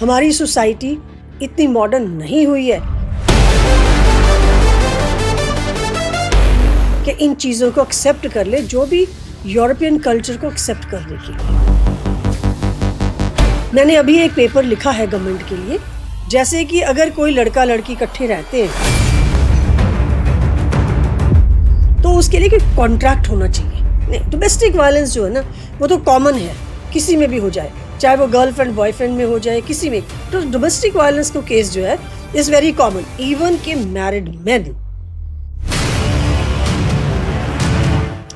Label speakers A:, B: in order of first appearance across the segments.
A: हमारी सोसाइटी इतनी मॉडर्न नहीं हुई है कि इन चीज़ों को एक्सेप्ट कर ले, जो भी यूरोपियन कल्चर को एक्सेप्ट करने के लिए। मैंने अभी एक पेपर लिखा है गवर्नमेंट के लिए, जैसे कि अगर कोई लड़का लड़की इकट्ठे रहते हैं तो उसके लिए कोई कॉन्ट्रैक्ट होना चाहिए। नहीं, डोमेस्टिक वायलेंस जो है ना वो तो कॉमन है, किसी में भी हो जाए, चाहे वो गर्लफ्रेंड बॉयफ्रेंड में हो जाए, किसी में। तो डोमेस्टिक वायलेंस का केस जो है इज वेरी कॉमन, इवन के मैरिड मेन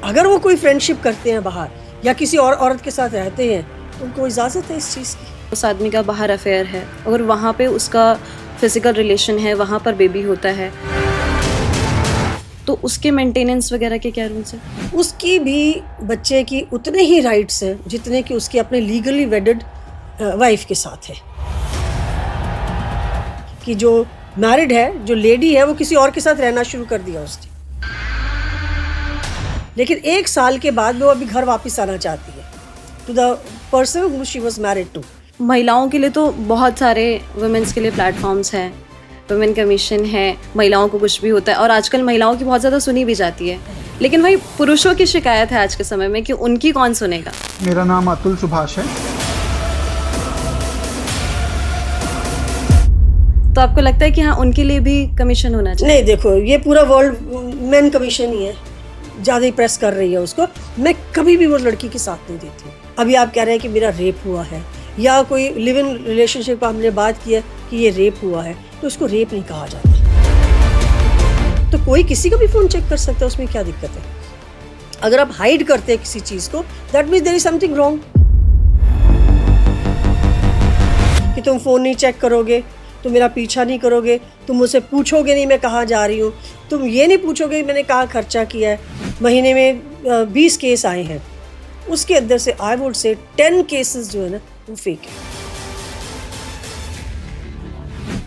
A: अगर वो कोई फ्रेंडशिप करते हैं बाहर या किसी और औरत के साथ रहते हैं तो उनको इजाज़त है इस चीज़ की।
B: उस आदमी का बाहर अफेयर है, अगर वहाँ पे उसका फिजिकल रिलेशन है, वहाँ पर बेबी होता है, तो उसके मेंटेनेंस वगैरह के क्या रूल्स हैं?
A: उसकी भी बच्चे की उतने ही राइट्स हैं जितने कि उसके अपने लीगली वेडेड वाइफ के साथ है। कि जो मैरिड है, जो लेडी है, वो किसी और के साथ रहना शुरू कर दिया उसने, लेकिन 1 साल के बाद वो अभी घर वापस आना चाहती है to the person who she was married to.
B: महिलाओं के लिए तो बहुत सारे वुमेन्स के लिए प्लेटफॉर्म्स हैं, वुमेन कमीशन है, महिलाओं को कुछ भी होता है और आजकल महिलाओं की बहुत ज़्यादा सुनी भी जाती है, लेकिन वही पुरुषों की शिकायत है आज के समय में कि उनकी कौन सुनेगा।
C: मेरा नाम अतुल सुभाष है।
B: तो आपको लगता है कि हाँ उनके लिए भी कमीशन होना चाहिए?
A: नहीं, देखो ये पूरा वर्ल्ड मेन कमीशन ही है, ज़्यादा ही प्रेस कर रही है उसको। मैं कभी भी वो लड़की के साथ नहीं देती। अभी आप कह रहे हैं कि मेरा रेप हुआ है या कोई लिव इन रिलेशनशिप का हमने बात की है कि ये रेप हुआ है, तो उसको रेप नहीं कहा जाता। तो कोई किसी का भी फ़ोन चेक कर सकता है, उसमें क्या दिक्कत है? अगर आप हाइड करते हैं किसी चीज़ को, that means there is something wrong. कि तुम फ़ोन नहीं चेक करोगे, तुम मेरा पीछा नहीं करोगे, तुम मुझसे पूछोगे नहीं मैं कहाँ जा रही हूँ, तुम ये नहीं पूछोगे मैंने कहाँ खर्चा किया है। महीने में 20 केस आए हैं, उसके अंदर से आई वुड से 10 केसेस जो है ना वो फेक है।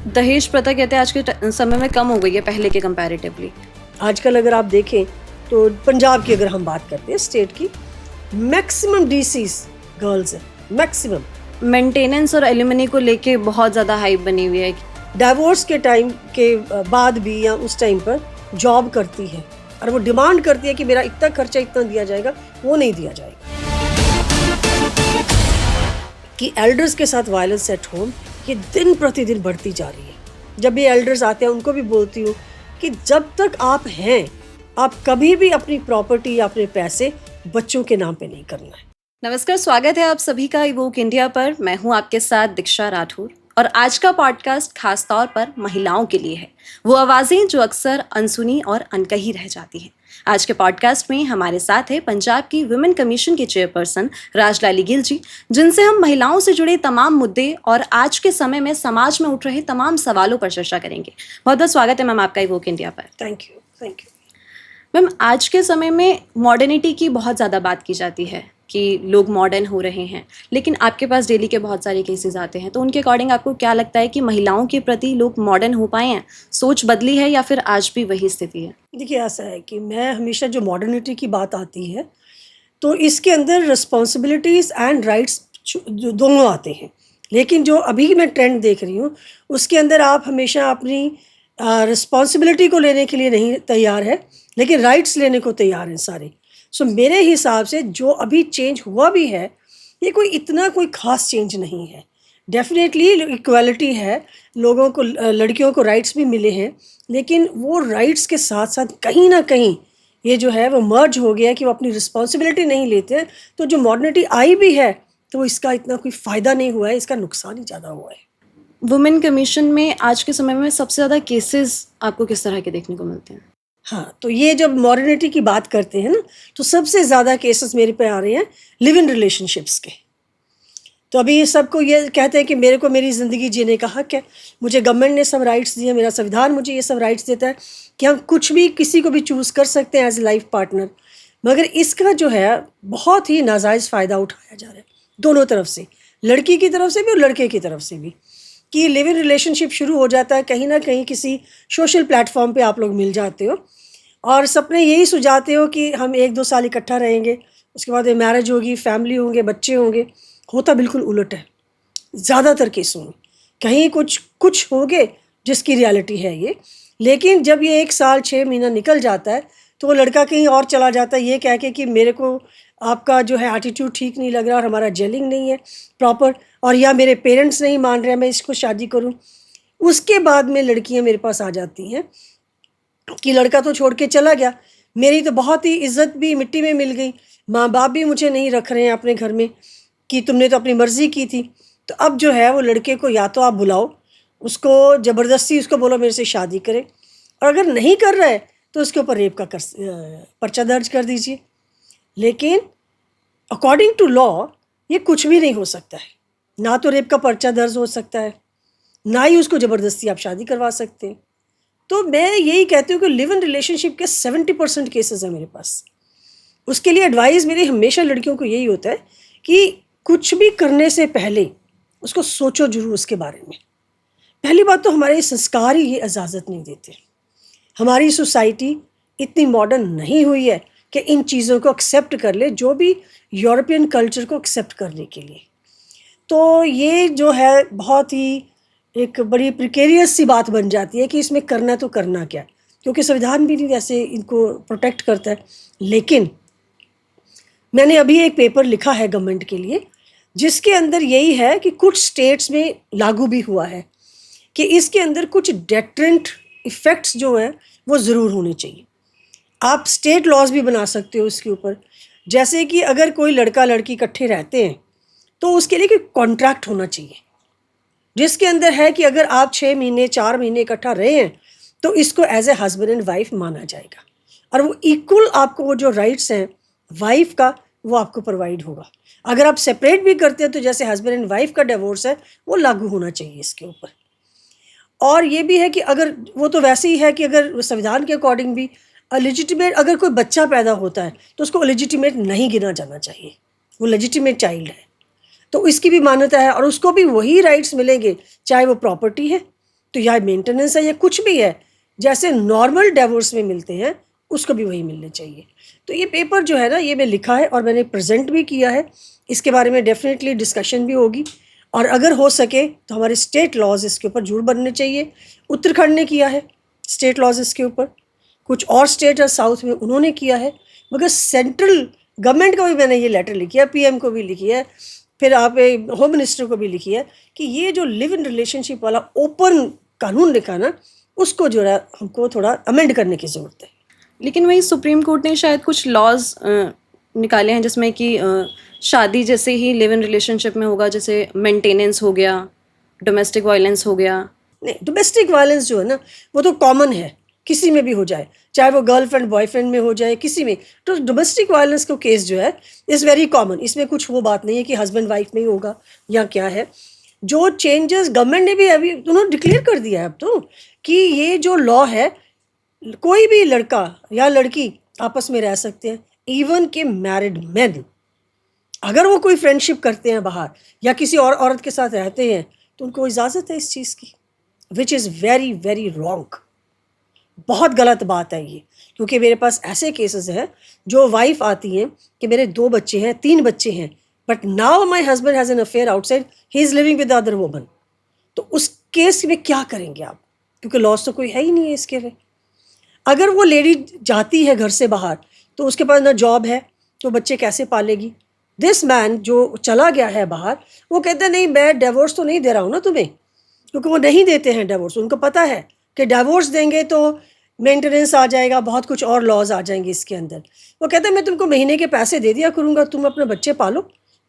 B: दहेज प्रथा कहते हैं आज के समय में कम हो गई है पहले के कंपैरेटिवली।
A: आजकल अगर आप देखें तो पंजाब की अगर हम बात करते हैं स्टेट की, मैक्सिमम डीसीज गर्ल्स है, मैक्सिमम।
B: मेंटेनेंस और एलिमनी को लेके बहुत ज़्यादा हाइप बनी हुई है।
A: डाइवोर्स के टाइम के बाद भी या उस टाइम पर जॉब करती है और वो डिमांड करती है कि मेरा इतना खर्चा इतना दिया जाएगा, वो नहीं दिया जाएगा। कि एल्डर्स के साथ वायलेंस एट होम ये दिन प्रतिदिन बढ़ती जा रही है। जब ये एल्डर्स आते हैं उनको भी बोलती हूँ कि जब तक आप हैं, आप कभी भी अपनी प्रॉपर्टी या अपने पैसे बच्चों के नाम पे नहीं करना है।
B: नमस्कार, स्वागत है आप सभी का इवोक इंडिया पर। मैं हूं आपके साथ दीक्षा राठौर और आज का पॉडकास्ट खास तौर पर महिलाओं के लिए है, वो आवाज़ें जो अक्सर अनसुनी और अनकही रह जाती हैं। आज के पॉडकास्ट में हमारे साथ है पंजाब की वुमेन कमीशन की चेयरपर्सन राजलाली गिल जी, जिनसे हम महिलाओं से जुड़े तमाम मुद्दे और आज के समय में समाज में उठ रहे तमाम सवालों पर चर्चा करेंगे। बहुत बहुत स्वागत है मैम आपका इवोक इंडिया पर।
A: Thank you.
B: मैम, आज के समय में मॉडर्निटी की बहुत ज़्यादा बात की जाती है कि लोग मॉडर्न हो रहे हैं, लेकिन आपके पास डेली के बहुत सारे केसेस आते हैं, तो उनके अकॉर्डिंग आपको क्या लगता है कि महिलाओं के प्रति लोग मॉडर्न हो पाए हैं, सोच बदली है या फिर आज भी वही स्थिति है?
A: देखिए, ऐसा है कि मैं हमेशा जो मॉडर्निटी की बात आती है तो इसके अंदर रिस्पॉन्सिबिलिटीज़ एंड राइट्स दोनों आते हैं, लेकिन जो अभी मैं ट्रेंड देख रही हूँ उसके अंदर आप हमेशा अपनी रिस्पॉन्सिबिलिटी को लेने के लिए नहीं तैयार है, लेकिन राइट्स लेने को तैयार हैं सारे। सो मेरे हिसाब से जो अभी चेंज हुआ भी है ये कोई इतना कोई ख़ास चेंज नहीं है। डेफिनेटली इक्वालिटी है, लोगों को लड़कियों को राइट्स भी मिले हैं, लेकिन वो राइट्स के साथ साथ कहीं ना कहीं ये जो है वो मर्ज हो गया कि वो अपनी रिस्पॉन्सिबिलिटी नहीं लेते हैं। तो जो मॉडर्निटी आई भी है तो इसका इतना कोई फ़ायदा नहीं हुआ है, इसका नुकसान ही ज़्यादा हुआ है।
B: वुमेन कमीशन में आज के समय में सबसे ज़्यादा केसेस आपको किस तरह के देखने को मिलते हैं?
A: हाँ, तो ये जब मॉडर्निटी की बात करते हैं ना तो सबसे ज़्यादा केसेस मेरे पे आ रहे हैं लिव इन रिलेशनशिप्स के। तो अभी सबको ये कहते हैं कि मेरे को मेरी ज़िंदगी जीने का हक है, मुझे गवर्नमेंट ने सब राइट्स दिए, मेरा संविधान मुझे ये सब राइट्स देता है कि हम कुछ भी किसी को भी चूज़ कर सकते हैं एज ए लाइफ पार्टनर। मगर इसका जो है बहुत ही नाजायज़ फ़ायदा उठाया जा रहा है दोनों तरफ से, लड़की की तरफ से भी और लड़के की तरफ से भी। कि लिव इन रिलेशनशिप शुरू हो जाता है कहीं ना कहीं किसी सोशल प्लेटफॉर्म पे आप लोग मिल जाते हो और सपने यही सुझाते हो कि हम 1-2 साल इकट्ठा रहेंगे, उसके बाद मैरिज होगी, फैमिली होंगे, बच्चे होंगे। होता बिल्कुल उलट है ज़्यादातर केसों में। कहीं कुछ कुछ होंगे जिसकी रियलिटी है ये, लेकिन जब ये 1 साल 6 महीना निकल जाता है तो वो लड़का कहीं और चला जाता है ये कह के कि मेरे को आपका जो है एटीट्यूड ठीक नहीं लग रहा और हमारा जेलिंग नहीं है प्रॉपर, और या मेरे पेरेंट्स नहीं मान रहे हैं मैं इसको शादी करूं। उसके बाद में लड़कियां मेरे पास आ जाती हैं कि लड़का तो छोड़ के चला गया, मेरी तो बहुत ही इज्जत भी मिट्टी में मिल गई, माँ बाप भी मुझे नहीं रख रहे हैं अपने घर में कि तुमने तो अपनी मर्ज़ी की थी। तो अब जो है वो लड़के को या तो आप बुलाओ, उसको ज़बरदस्ती उसको बोलो मेरे से शादी करे, और अगर नहीं कर रहा है तो उसके ऊपर रेप का पर्चा दर्ज कर दीजिए। लेकिन अकॉर्डिंग टू लॉ ये कुछ भी नहीं हो सकता है, ना तो रेप का पर्चा दर्ज हो सकता है, ना ही उसको ज़बरदस्ती आप शादी करवा सकते हैं। तो मैं यही कहती हूँ कि लिव इन रिलेशनशिप के 70% केसेस हैं मेरे पास। उसके लिए एडवाइस मेरी हमेशा लड़कियों को यही होता है कि कुछ भी करने से पहले उसको सोचो जरूर उसके बारे में। पहली बात तो हमारे संस्कार ही ये इजाज़त नहीं देते, हमारी सोसाइटी इतनी मॉडर्न नहीं हुई है कि इन चीज़ों को एक्सेप्ट कर ले, जो भी यूरोपियन कल्चर को एक्सेप्ट करने के लिए। तो ये जो है बहुत ही एक बड़ी प्रिकेरियस सी बात बन जाती है कि इसमें करना तो करना क्या, क्योंकि संविधान भी नहीं वैसे इनको प्रोटेक्ट करता है। लेकिन मैंने अभी एक पेपर लिखा है गवर्नमेंट के लिए जिसके अंदर यही है कि कुछ स्टेट्स में लागू भी हुआ है कि इसके अंदर कुछ डेटरेंट इफ़ेक्ट्स जो हैं वो ज़रूर होने चाहिए। आप स्टेट लॉज भी बना सकते हो इसके ऊपर, जैसे कि अगर कोई लड़का लड़की इकट्ठे रहते हैं तो उसके लिए कोई कॉन्ट्रैक्ट होना चाहिए जिसके अंदर है कि अगर आप 6 महीने 4 महीने इकट्ठा रहे हैं तो इसको as a husband and wife माना जाएगा, और वो इक्वल आपको वो जो राइट्स हैं वाइफ का वो आपको प्रोवाइड होगा। अगर आप सेपरेट भी करते हैं तो जैसे हस्बैंड एंड वाइफ का डिवोर्स है वो लागू होना चाहिए इसके ऊपर। और ये भी है कि अगर वो तो वैसे ही है कि अगर संविधान के अकॉर्डिंग भी अलेजिटिमेट अगर कोई बच्चा पैदा होता है तो उसको अलेजिटिमेट नहीं गिना जाना चाहिए, वो लेजिटिमेट चाइल्ड है, तो इसकी भी मान्यता है और उसको भी वही राइट्स मिलेंगे, चाहे वो प्रॉपर्टी है तो या मेंटेनेंस है या कुछ भी है, जैसे नॉर्मल डिवोर्स में मिलते हैं उसको भी वही मिलने चाहिए। तो ये पेपर जो है ना ये मैं लिखा है और मैंने प्रेजेंट भी किया है, इसके बारे में डेफिनेटली डिस्कशन भी होगी, और अगर हो सके तो हमारे स्टेट लॉज इसके ऊपर जरूर बनने चाहिए। उत्तराखंड ने किया है स्टेट लॉज इसके ऊपर, कुछ और स्टेट और साउथ में उन्होंने किया है, मगर सेंट्रल गवर्नमेंट को भी मैंने ये लेटर लिखी है, पीएम को भी लिखी है, फिर आप होम मिनिस्टर को भी लिखी है कि ये जो लिव इन रिलेशनशिप वाला ओपन कानून लिखा ना उसको जो है हमको थोड़ा अमेंड करने की ज़रूरत है।
B: लेकिन वही सुप्रीम कोर्ट ने शायद कुछ लॉज निकाले हैं जिसमें कि शादी जैसे ही लिव इन रिलेशनशिप में होगा, जैसे मेंटेनेंस हो गया, डोमेस्टिक वायलेंस हो गया।
A: नहीं, डोमेस्टिक वायलेंस जो है ना वो तो कॉमन है, किसी में भी हो जाए, चाहे वो गर्लफ्रेंड बॉयफ्रेंड में हो जाए, किसी में। तो डोमेस्टिक वायलेंस का केस जो है इज़ वेरी कॉमन, इसमें कुछ वो बात नहीं है कि हस्बैंड वाइफ में ही होगा या क्या है। जो चेंजेस गवर्नमेंट ने भी अभी उन्होंने डिक्लेयर कर दिया है अब तो कि ये जो लॉ है कोई भी लड़का या लड़की आपस में रह सकते हैं, इवन के मैरिड मैन अगर वो कोई फ्रेंडशिप करते हैं बाहर या किसी और औरत के साथ रहते हैं तो उनको इजाज़त है इस चीज़ की, which is very very wrong. बहुत गलत बात है ये, क्योंकि मेरे पास ऐसे केसेस हैं जो वाइफ आती हैं कि मेरे 2 बच्चे हैं 3 बच्चे हैं, but now my husband has an affair outside, he is living with other woman. तो उस केस में क्या करेंगे आप, क्योंकि लॉस तो कोई है ही नहीं है इसके लिए। अगर वो लेडी जाती है घर से बाहर तो उसके पास ना जॉब है तो बच्चे कैसे पालेगी। दिस मैन जो चला गया है बाहर वो कहते हैं नहीं मैं डिवोर्स तो नहीं दे रहा हूँ ना तुम्हें, क्योंकि वो नहीं देते हैं डिवोर्स, उनको पता है कि डिवोर्स देंगे तो मेंटेनेंस आ जाएगा, बहुत कुछ और लॉज आ जाएंगे इसके अंदर। वो कहते हैं मैं तुमको महीने के पैसे दे दिया करूँगा, तुम अपने बच्चे पालो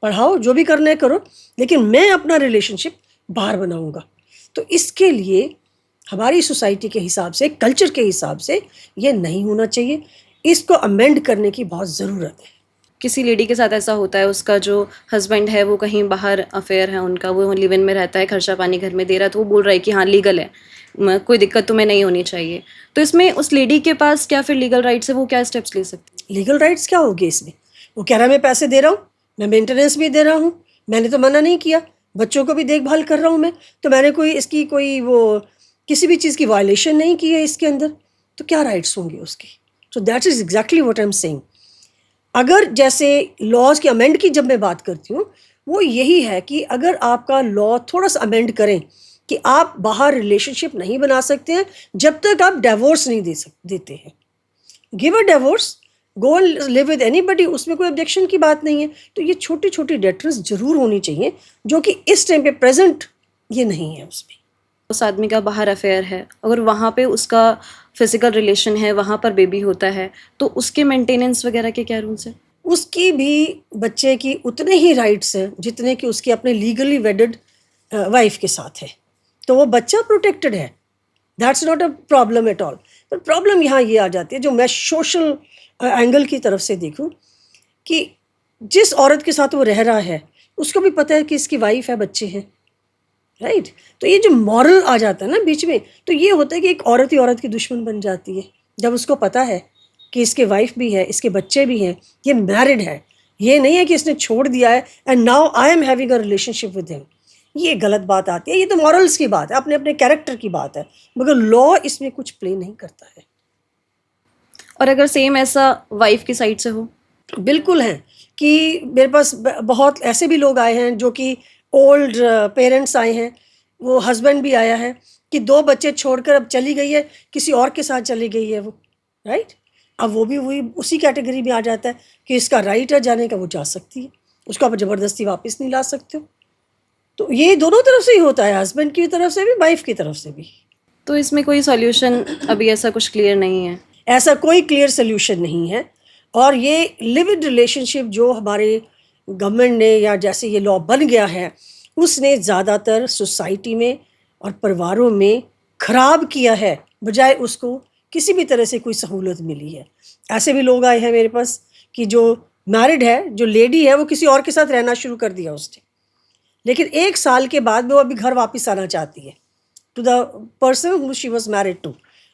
A: पढ़ाओ जो भी करना है करो, लेकिन मैं अपना रिलेशनशिप बाहर बनाऊँगा। तो इसके लिए हमारी सोसाइटी के हिसाब से, कल्चर के हिसाब से ये नहीं होना चाहिए, इसको अमेंड करने की बहुत ज़रूरत है।
B: किसी लेडी के साथ ऐसा होता है, उसका जो हस्बैंड है वो कहीं बाहर अफेयर है उनका, वो लिव इन में रहता है, खर्चा पानी घर में दे रहा है, तो वो बोल रहा है कि हाँ लीगल है, कोई दिक्कत तुम्हें नहीं होनी चाहिए। तो इसमें उस लेडी के पास क्या फिर लीगल राइट्स है, वो क्या स्टेप्स ले सकती है?
A: लीगल राइट्स क्या होगी इसमें? वो कह रहा है मैं पैसे दे रहा हूँ, मैं मेंटेनेंस भी दे रहा हूँ, मैंने तो मना नहीं किया, बच्चों को भी देखभाल कर रहा हूँ मैं, तो मैंने कोई इसकी कोई वो किसी भी चीज़ की वायलेशन नहीं की है इसके अंदर, तो क्या राइट्स होंगे उसके? So that is exactly what I am saying. अगर जैसे लॉज की अमेंड की जब मैं बात करती हूँ वो यही है कि अगर आपका लॉ थोड़ा सा अमेंड करें कि आप बाहर रिलेशनशिप नहीं बना सकते हैं जब तक आप डिवोर्स नहीं देते हैं। Give a divorce, go and live with anybody, उसमें कोई ऑब्जेक्शन की बात नहीं है। तो ये छोटी छोटी डेटर्स जरूर होनी चाहिए जो कि इस टाइम पे प्रेजेंट ये नहीं है उसमें।
B: उस आदमी का बाहर अफेयर है, अगर वहाँ पे उसका फिजिकल रिलेशन है, वहाँ पर बेबी होता है, तो उसके मेंटेनेंस वगैरह के क्या रूल्स हैं?
A: उसकी भी बच्चे की उतने ही राइट्स हैं जितने कि उसके अपने लीगली वेडेड वाइफ के साथ है। तो वो बच्चा प्रोटेक्टेड है, that's not a problem at all. पर प्रॉब्लम यहाँ ये आ जाती है, जो मैं सोशल एंगल की तरफ से देखूँ, कि जिस औरत के साथ वो रह रहा है उसको भी पता है कि इसकी वाइफ है, बच्चे हैं, राइट। तो ये जो मॉरल आ जाता है ना बीच में, तो ये होता है कि एक औरत ही औरत की दुश्मन बन जाती है जब उसको पता है कि इसके वाइफ भी है, इसके बच्चे भी हैं, ये मैरिड है। ये नहीं है कि इसने छोड़ दिया है and now I am having a relationship with him. ये गलत बात आती है। ये तो मॉरल्स की बात है, अपने अपने कैरेक्टर की बात है, मगर लॉ इसमें कुछ प्ले नहीं करता है।
B: और अगर सेम ऐसा वाइफ की साइड से हो?
A: बिल्कुल हैं कि मेरे पास बहुत ऐसे भी लोग आए हैं जो कि ओल्ड पेरेंट्स आए हैं, वो हस्बैंड भी आया है कि 2 बच्चे छोड़कर अब चली गई है, किसी और के साथ चली गई है वो, राइट। अब वो भी वही उसी कैटेगरी में आ जाता है कि इसका राइट है जाने का, वो जा सकती है, उसको आप ज़बरदस्ती वापस नहीं ला सकते हो। तो ये दोनों तरफ से ही होता है, हस्बैंड की तरफ से भी, वाइफ की तरफ से भी।
B: तो इसमें कोई सॉल्यूशन अभी ऐसा कुछ क्लियर नहीं है?
A: ऐसा कोई क्लियर सोल्यूशन नहीं है। और ये लिव इन रिलेशनशिप जो हमारे गवर्नमेंट ने, या जैसे ये लॉ बन गया है, उसने ज़्यादातर सोसाइटी में और परिवारों में ख़राब किया है, बजाय उसको किसी भी तरह से कोई सहूलत मिली है। ऐसे भी लोग आए हैं मेरे पास कि जो मैरिड है, जो लेडी है, वो किसी और के साथ रहना शुरू कर दिया उसने, लेकिन 1 साल के बाद में वो अभी घर वापस आना चाहती है to the person who she was married to,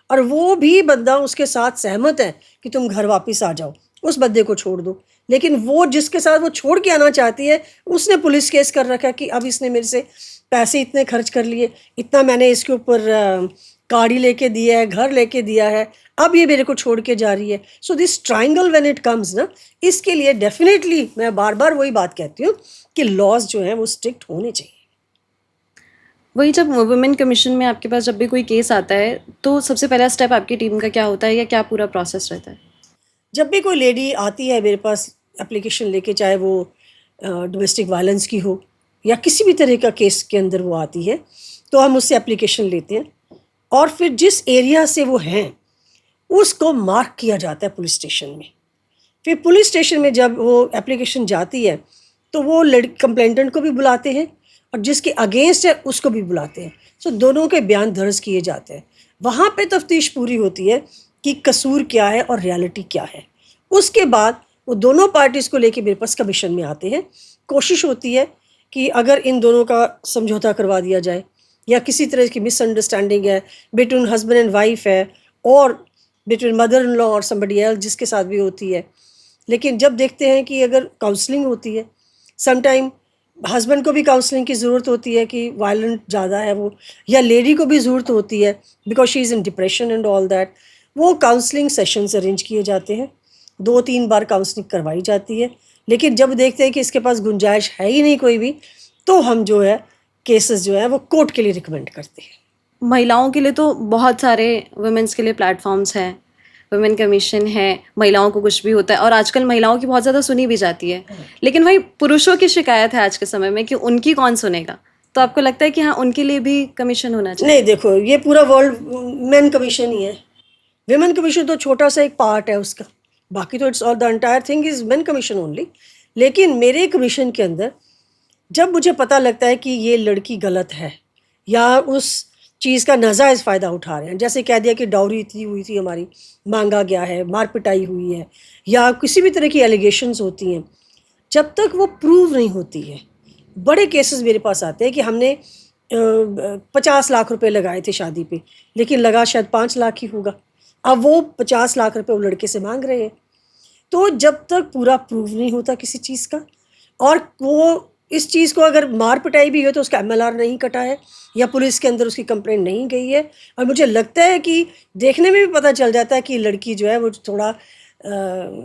A: और वो भी बंदा उसके साथ सहमत है कि तुम घर वापस आ जाओ, उस बंदे को छोड़ दो। लेकिन वो जिसके साथ वो छोड़ के आना चाहती है, उसने पुलिस केस कर रखा है कि अब इसने मेरे से पैसे इतने खर्च कर लिए, इतना मैंने इसके ऊपर गाड़ी लेके दिया है, घर लेके दिया है, अब ये मेरे को छोड़ के जा रही है। So this triangle when it comes ना, इसके लिए डेफिनेटली मैं बार बार वही बात कहती हूँ कि लॉज जो हैं वो स्ट्रिक्ट होने चाहिए।
B: वही, जब वुमेन कमीशन में आपके पास जब भी कोई केस आता है, तो सबसे पहला स्टेप आपकी टीम का क्या होता है, या क्या पूरा प्रोसेस रहता है?
A: जब भी कोई लेडी आती है मेरे पास एप्लीकेशन लेके, चाहे वो डोमेस्टिक वायलेंस की हो या किसी भी तरह का केस के अंदर वो आती है, तो हम उससे एप्लीकेशन लेते हैं, और फिर जिस एरिया से वो हैं उसको मार्क किया जाता है पुलिस स्टेशन में। फिर पुलिस स्टेशन में जब वो एप्लीकेशन जाती है, तो वो कंप्लेंटेंट को भी बुलाते हैं और जिसके अगेंस्ट है उसको भी बुलाते हैं। सो दोनों के बयान दर्ज किए जाते हैं। वहाँ पे तफ्तीश पूरी होती है कि कसूर क्या है और रियलिटी क्या है। उसके बाद वो दोनों पार्टीज़ को लेके मेरे पास कमीशन में आते हैं। कोशिश होती है कि अगर इन दोनों का समझौता करवा दिया जाए, या किसी तरह की मिसअंडरस्टैंडिंग है बिटवीन हस्बैंड एंड वाइफ है, और बिटवीन मदर इन लॉ और समबडी एल्स, जिसके साथ भी होती है। लेकिन जब देखते हैं कि अगर काउंसलिंग होती है, समटाइम हस्बैंड को भी काउंसलिंग की ज़रूरत होती है कि वायलेंट ज़्यादा है वो, या लेडी को भी ज़रूरत होती है because she is in depression and all that, वो काउंसलिंग सेशंस अरेंज किए जाते हैं। 2-3 बार काउंसलिंग करवाई जाती है। लेकिन जब देखते हैं कि इसके पास गुंजाइश है ही नहीं कोई भी, तो हम जो है केसेस जो है वो कोर्ट के लिए रिकमेंड करते हैं।
B: महिलाओं के लिए तो बहुत सारे वुमेन्स के लिए प्लेटफॉर्म्स हैं, वुमेन कमीशन है, महिलाओं को कुछ भी होता है, और आजकल महिलाओं की बहुत ज़्यादा सुनी भी जाती है। लेकिन वही पुरुषों की शिकायत है आज के समय में कि उनकी कौन सुनेगा। तो आपको लगता है कि हाँ, उनके लिए भी कमीशन होना चाहिए?
A: नहीं, देखो, ये पूरा वर्ल्ड मेन कमीशन ही है। विमेन कमीशन तो छोटा सा एक पार्ट है उसका, बाकी तो it's all the entire thing is main commission only. लेकिन मेरे कमीशन के अंदर जब मुझे पता लगता है कि ये लड़की गलत है, या उस चीज़ का नाजायज़ फ़ायदा उठा रहे हैं, जैसे कह दिया कि डाउरी इतनी हुई थी हमारी, मांगा गया है, मार पिटाई हुई है, या किसी भी तरह की एलिगेशंस होती हैं, जब तक वो प्रूव नहीं होती है। बड़े केसेस मेरे पास आते हैं कि हमने 50 लाख रुपए लगाए थे शादी पे, लेकिन लगा शायद 5 लाख ही होगा। अब वो 50 लाख रुपए वो लड़के से मांग रहे हैं। तो जब तक पूरा प्रूव नहीं होता किसी चीज़ का, और वो इस चीज़ को अगर मार पिटाई भी हो तो उसका MLR नहीं कटा है, या पुलिस के अंदर उसकी कंप्लेंट नहीं गई है, और मुझे लगता है कि देखने में भी पता चल जाता है कि लड़की जो है वो थोड़ा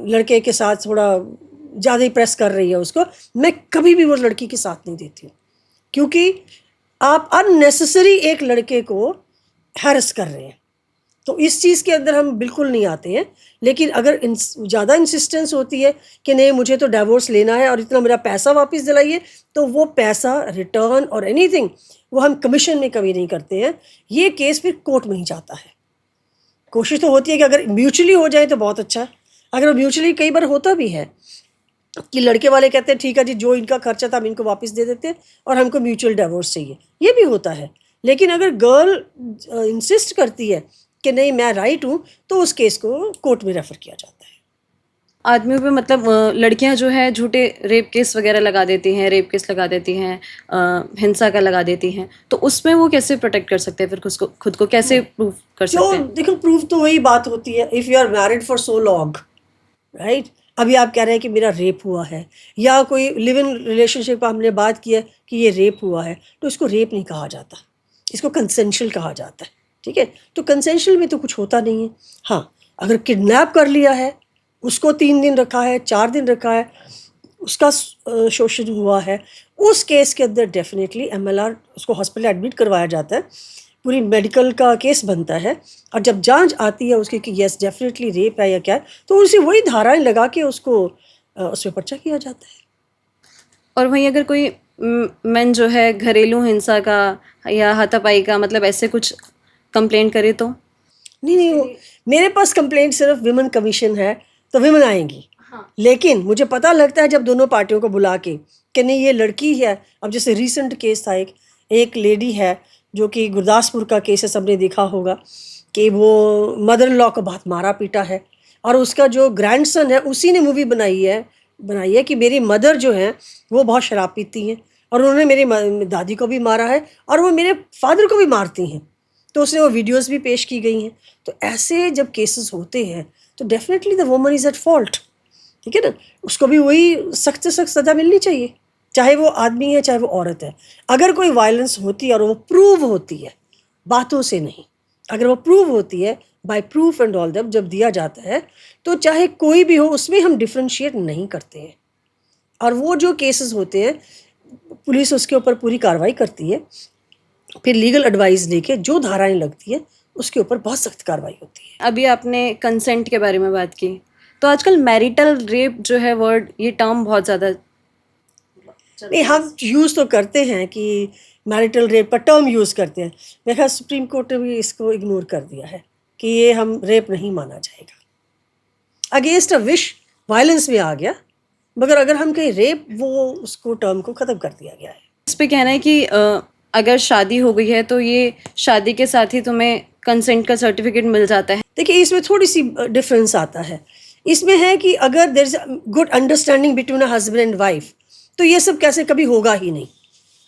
A: लड़के के साथ थोड़ा ज़्यादा ही प्रेस कर रही है उसको, मैं कभी भी वो लड़की के साथ नहीं देती हूँ। क्योंकि आप अननेसेसरी एक लड़के को हैरेस कर रहे हैं। तो इस चीज़ के अंदर हम बिल्कुल नहीं आते हैं। लेकिन अगर ज़्यादा इंसिस्टेंस होती है कि नहीं मुझे तो डिवोर्स लेना है और इतना मेरा पैसा वापस दिलाइए, तो वो पैसा रिटर्न और एनीथिंग वो हम कमीशन में कभी नहीं करते हैं। ये केस फिर कोर्ट में ही जाता है। कोशिश तो होती है कि अगर म्यूचुअली हो जाए तो बहुत अच्छा है। अगर म्यूचुअली कई बार होता भी है कि लड़के वाले कहते हैं ठीक है जी, जो इनका खर्चा था हम इनको वापस दे देते हैं और हमको म्यूचुअल डिवोर्स चाहिए, ये भी होता है। लेकिन अगर गर्ल इंसिस्ट करती है कि नहीं मैं राइट हूँ, तो उस केस को कोर्ट में रेफर किया जाता है।
B: आदमियों पे मतलब लड़कियां जो है झूठे रेप केस वगैरह लगा देती हैं, रेप केस लगा देती हैं, हिंसा का लगा देती हैं, तो उसमें वो कैसे प्रोटेक्ट कर सकते हैं, फिर खुद को कैसे प्रूव कर
A: जो
B: सकते हैं?
A: देखो प्रूफ तो वही बात होती है, if you are married for so long, right. अभी आप कह रहे हैं कि मेरा रेप हुआ है, या कोई लिव इन रिलेशनशिप पर हमने बात की है कि ये रेप हुआ है, तो इसको रेप नहीं कहा जाता, इसको कंसेंशुअल कहा जाता है। ठीक है, तो कंसेंशुअल में तो कुछ होता नहीं है। हाँ, अगर किडनैप कर लिया है, उसको 3 दिन रखा है, 4 दिन रखा है, उसका शोषण हुआ है, उस केस के अंदर डेफिनेटली MLR उसको हॉस्पिटल एडमिट करवाया जाता है, पूरी मेडिकल का केस बनता है, और जब जांच आती है उसकी कि यस डेफिनेटली रेप है या क्या है, तो उसे वही धाराएं लगा के उसको उस पर पर्चा किया जाता है।
B: और वहीं अगर कोई मैन जो है घरेलू हिंसा का या हाथापाई का मतलब ऐसे कुछ कंप्लेंट करे तो?
A: नहीं, मेरे पास कंप्लेंट सिर्फ विमेन कमीशन है, तो विमेन आएंगी। लेकिन मुझे पता लगता है जब दोनों पार्टियों को बुला के कि नहीं ये लड़की है। अब जैसे रिसेंट केस था, एक लेडी है जो कि गुरदासपुर का केस है, सबने देखा होगा कि वो मदर इन लॉ को बहुत मारा पीटा है, और उसका जो ग्रैंडसन है उसी ने मूवी बनाई है कि मेरी मदर जो है वो बहुत शराब पीती हैं और उन्होंने मेरी दादी को भी मारा है और वो मेरे फादर को भी मारती हैं। तो उसने वो वीडियोस भी पेश की गई हैं। तो ऐसे जब केसेस होते हैं तो definitely the woman is at fault. ठीक है ना, उसको भी वही सख्त से सख्त सज़ा मिलनी चाहिए, चाहे वो आदमी है चाहे वो औरत है। अगर कोई वायलेंस होती है और वो प्रूव होती है, बातों से नहीं, अगर वो प्रूव होती है by proof and all that जब दिया जाता है, तो चाहे कोई भी हो उसमें हम डिफ्रेंशिएट नहीं करते हैं। और वो जो केसेस होते हैं पुलिस उसके ऊपर पूरी कार्रवाई करती है, फिर लीगल एडवाइस लेके जो धाराएं लगती है उसके ऊपर बहुत सख्त कार्रवाई होती है।
B: अभी आपने कंसेंट के बारे में बात की, तो आजकल मैरिटल रेप जो है वर्ड, ये टर्म बहुत ज़्यादा
A: नहीं, हम यूज़ तो करते हैं कि मैरिटल रेप का टर्म यूज़ करते हैं। मेरे ख्याल सुप्रीम कोर्ट ने भी इसको इग्नोर कर दिया है कि ये हम रेप नहीं माना जाएगा। अगेंस्ट अ विश वायलेंस में आ गया, मगर अगर हम कहीं रेप, वो उसको टर्म को ख़त्म कर दिया गया है।
B: इस पे कहना है कि अगर शादी हो गई है तो ये शादी के साथ ही तुम्हें कंसेंट का सर्टिफिकेट मिल जाता है।
A: देखिए इसमें थोड़ी सी डिफरेंस आता है। इसमें है कि अगर there is good understanding between a husband and wife, तो ये सब कैसे कभी होगा ही नहीं।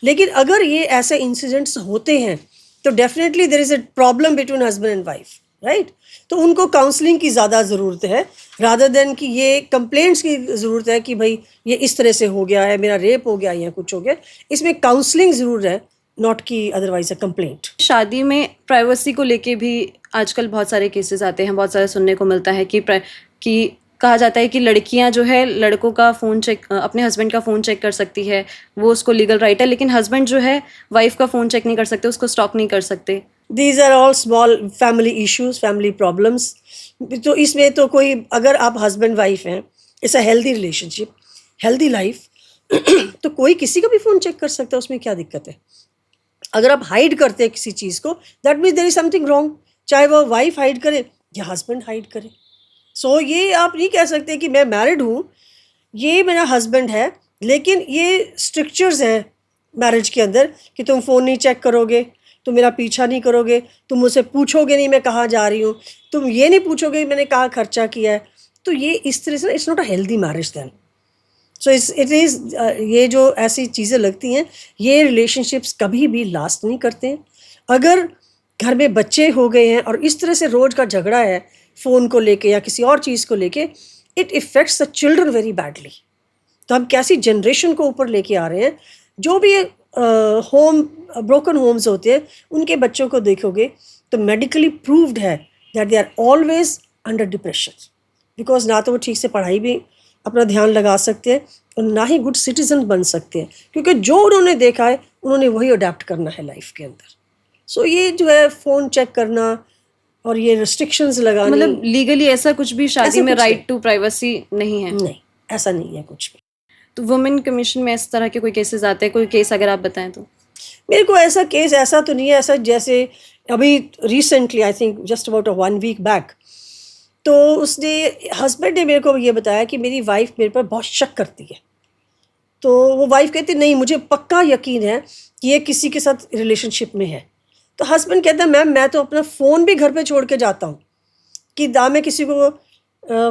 A: लेकिन अगर ये ऐसे इंसिडेंट्स होते हैं तो definitely there is a problem between husband and wife, right. तो उनको काउंसलिंग की ज़्यादा ज़रूरत है रादर देन कि ये कंप्लेंट्स की ज़रूरत है कि भाई ये इस तरह से हो गया है, मेरा रेप हो गया या कुछ हो गया। इसमें काउंसलिंग ज़रूर है, नॉट कि अदरवाइज अ कंप्लेंट।
B: शादी में प्राइवेसी को लेके भी आजकल बहुत सारे केसेस आते हैं, बहुत सारे सुनने को मिलता है कि कहा जाता है कि लड़कियां जो है लड़कों का फ़ोन चेक, अपने हस्बैंड का फ़ोन चेक कर सकती है, वो उसको लीगल राइट है, लेकिन हस्बैंड जो है वाइफ का फ़ोन चेक नहीं कर सकते, उसको स्टॉक नहीं कर सकते।
A: These are all small family issues, family problems. तो इसमें तो कोई, अगर आप हस्बैंड वाइफ हैं, it's a healthy relationship, healthy life, तो कोई किसी का भी फ़ोन चेक कर सकता है, उसमें क्या दिक्कत है। अगर आप हाइड करते हैं किसी चीज़ को, that means there is something wrong, चाहे वो वाइफ हाइड करे या हस्बैंड हाइड करे। सो ये आप नहीं कह सकते कि मैं मैरिड हूँ, ये मेरा हस्बैंड है, लेकिन ये स्ट्रिक्चर्स हैं मैरिज के अंदर कि तुम फ़ोन नहीं चेक करोगे, तुम मेरा पीछा नहीं करोगे, तुम मुझसे पूछोगे नहीं मैं कहाँ जा रही हूँ, तुम ये नहीं पूछोगे मैंने कहाँ खर्चा किया है। तो ये इस तरह से it's not a healthy marriage then. So it is ये जो ऐसी चीज़ें लगती हैं, ये रिलेशनशिप्स कभी भी लास्ट नहीं करते हैं। अगर घर में बच्चे हो गए हैं और इस तरह से रोज़ का झगड़ा है फ़ोन को लेके या किसी और चीज़ को लेके, it effects the children very badly. तो हम कैसी जनरेशन को ऊपर लेके आ रहे हैं। जो भी ब्रोकन होम्स होते हैं उनके बच्चों को देखोगे तो मेडिकली प्रूव्ड है that they are always under depression, because ना तो वो ठीक से पढ़ाई भी अपना ध्यान लगा सकते हैं और ना ही गुड सिटीजन बन सकते हैं, क्योंकि जो उन्होंने देखा है उन्होंने वही अडेप्ट करना है लाइफ के अंदर। सो ये जो है फ़ोन चेक करना और ये रिस्ट्रिक्शंस लगानी,
B: मतलब लीगली ऐसा कुछ भी शादी
A: ऐसा
B: में
A: कुछ
B: राइट टू प्राइवेसी नहीं है?
A: नहीं, ऐसा नहीं है कुछ भी।
B: तो वुमेन कमीशन में इस तरह के कोई केसेस आते हैं? कोई केस अगर आप बताएं तो।
A: मेरे को ऐसा केस ऐसा तो नहीं है, ऐसा जैसे अभी recently I think just about 1 week back, तो उसने हस्बैंड ने मेरे को ये बताया कि मेरी वाइफ मेरे पर बहुत शक करती है। तो वो वाइफ कहती नहीं, मुझे पक्का यकीन है कि ये किसी के साथ रिलेशनशिप में है। तो हस्बैंड कहता है मैम मैं तो अपना फ़ोन भी घर पे छोड़ के जाता हूँ कि ना मैं किसी को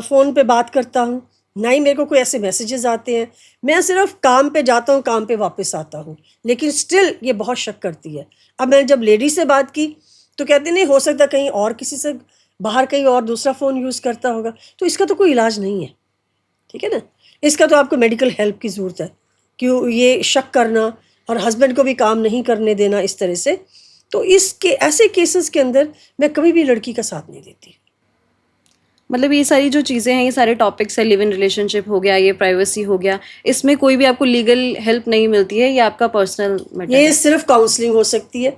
A: फ़ोन पे बात करता हूँ, ना ही मेरे को कोई ऐसे मैसेजेस आते हैं। मैं सिर्फ काम पे जाता हूँ, काम पे वापस आता हूँ, लेकिन स्टिल ये बहुत शक करती है। अब मैंने जब लेडी से बात की तो कहते नहीं, हो सकता कहीं और किसी से बाहर कहीं और दूसरा फ़ोन यूज़ करता होगा। तो इसका तो कोई इलाज नहीं है, ठीक है ना। इसका तो आपको मेडिकल हेल्प की ज़रूरत है, क्यों ये शक करना और हस्बैंड को भी काम नहीं करने देना इस तरह से। तो इसके ऐसे केसेस के अंदर मैं कभी भी लड़की का साथ नहीं देती।
B: मतलब ये सारी जो चीज़ें हैं, ये सारे टॉपिक्स है, लिव इन रिलेशनशिप हो गया, ये प्राइवेसी हो गया, इसमें कोई भी आपको लीगल हेल्प नहीं मिलती है? ये आपका पर्सनल मैटर
A: ये
B: है?
A: सिर्फ काउंसलिंग हो सकती है,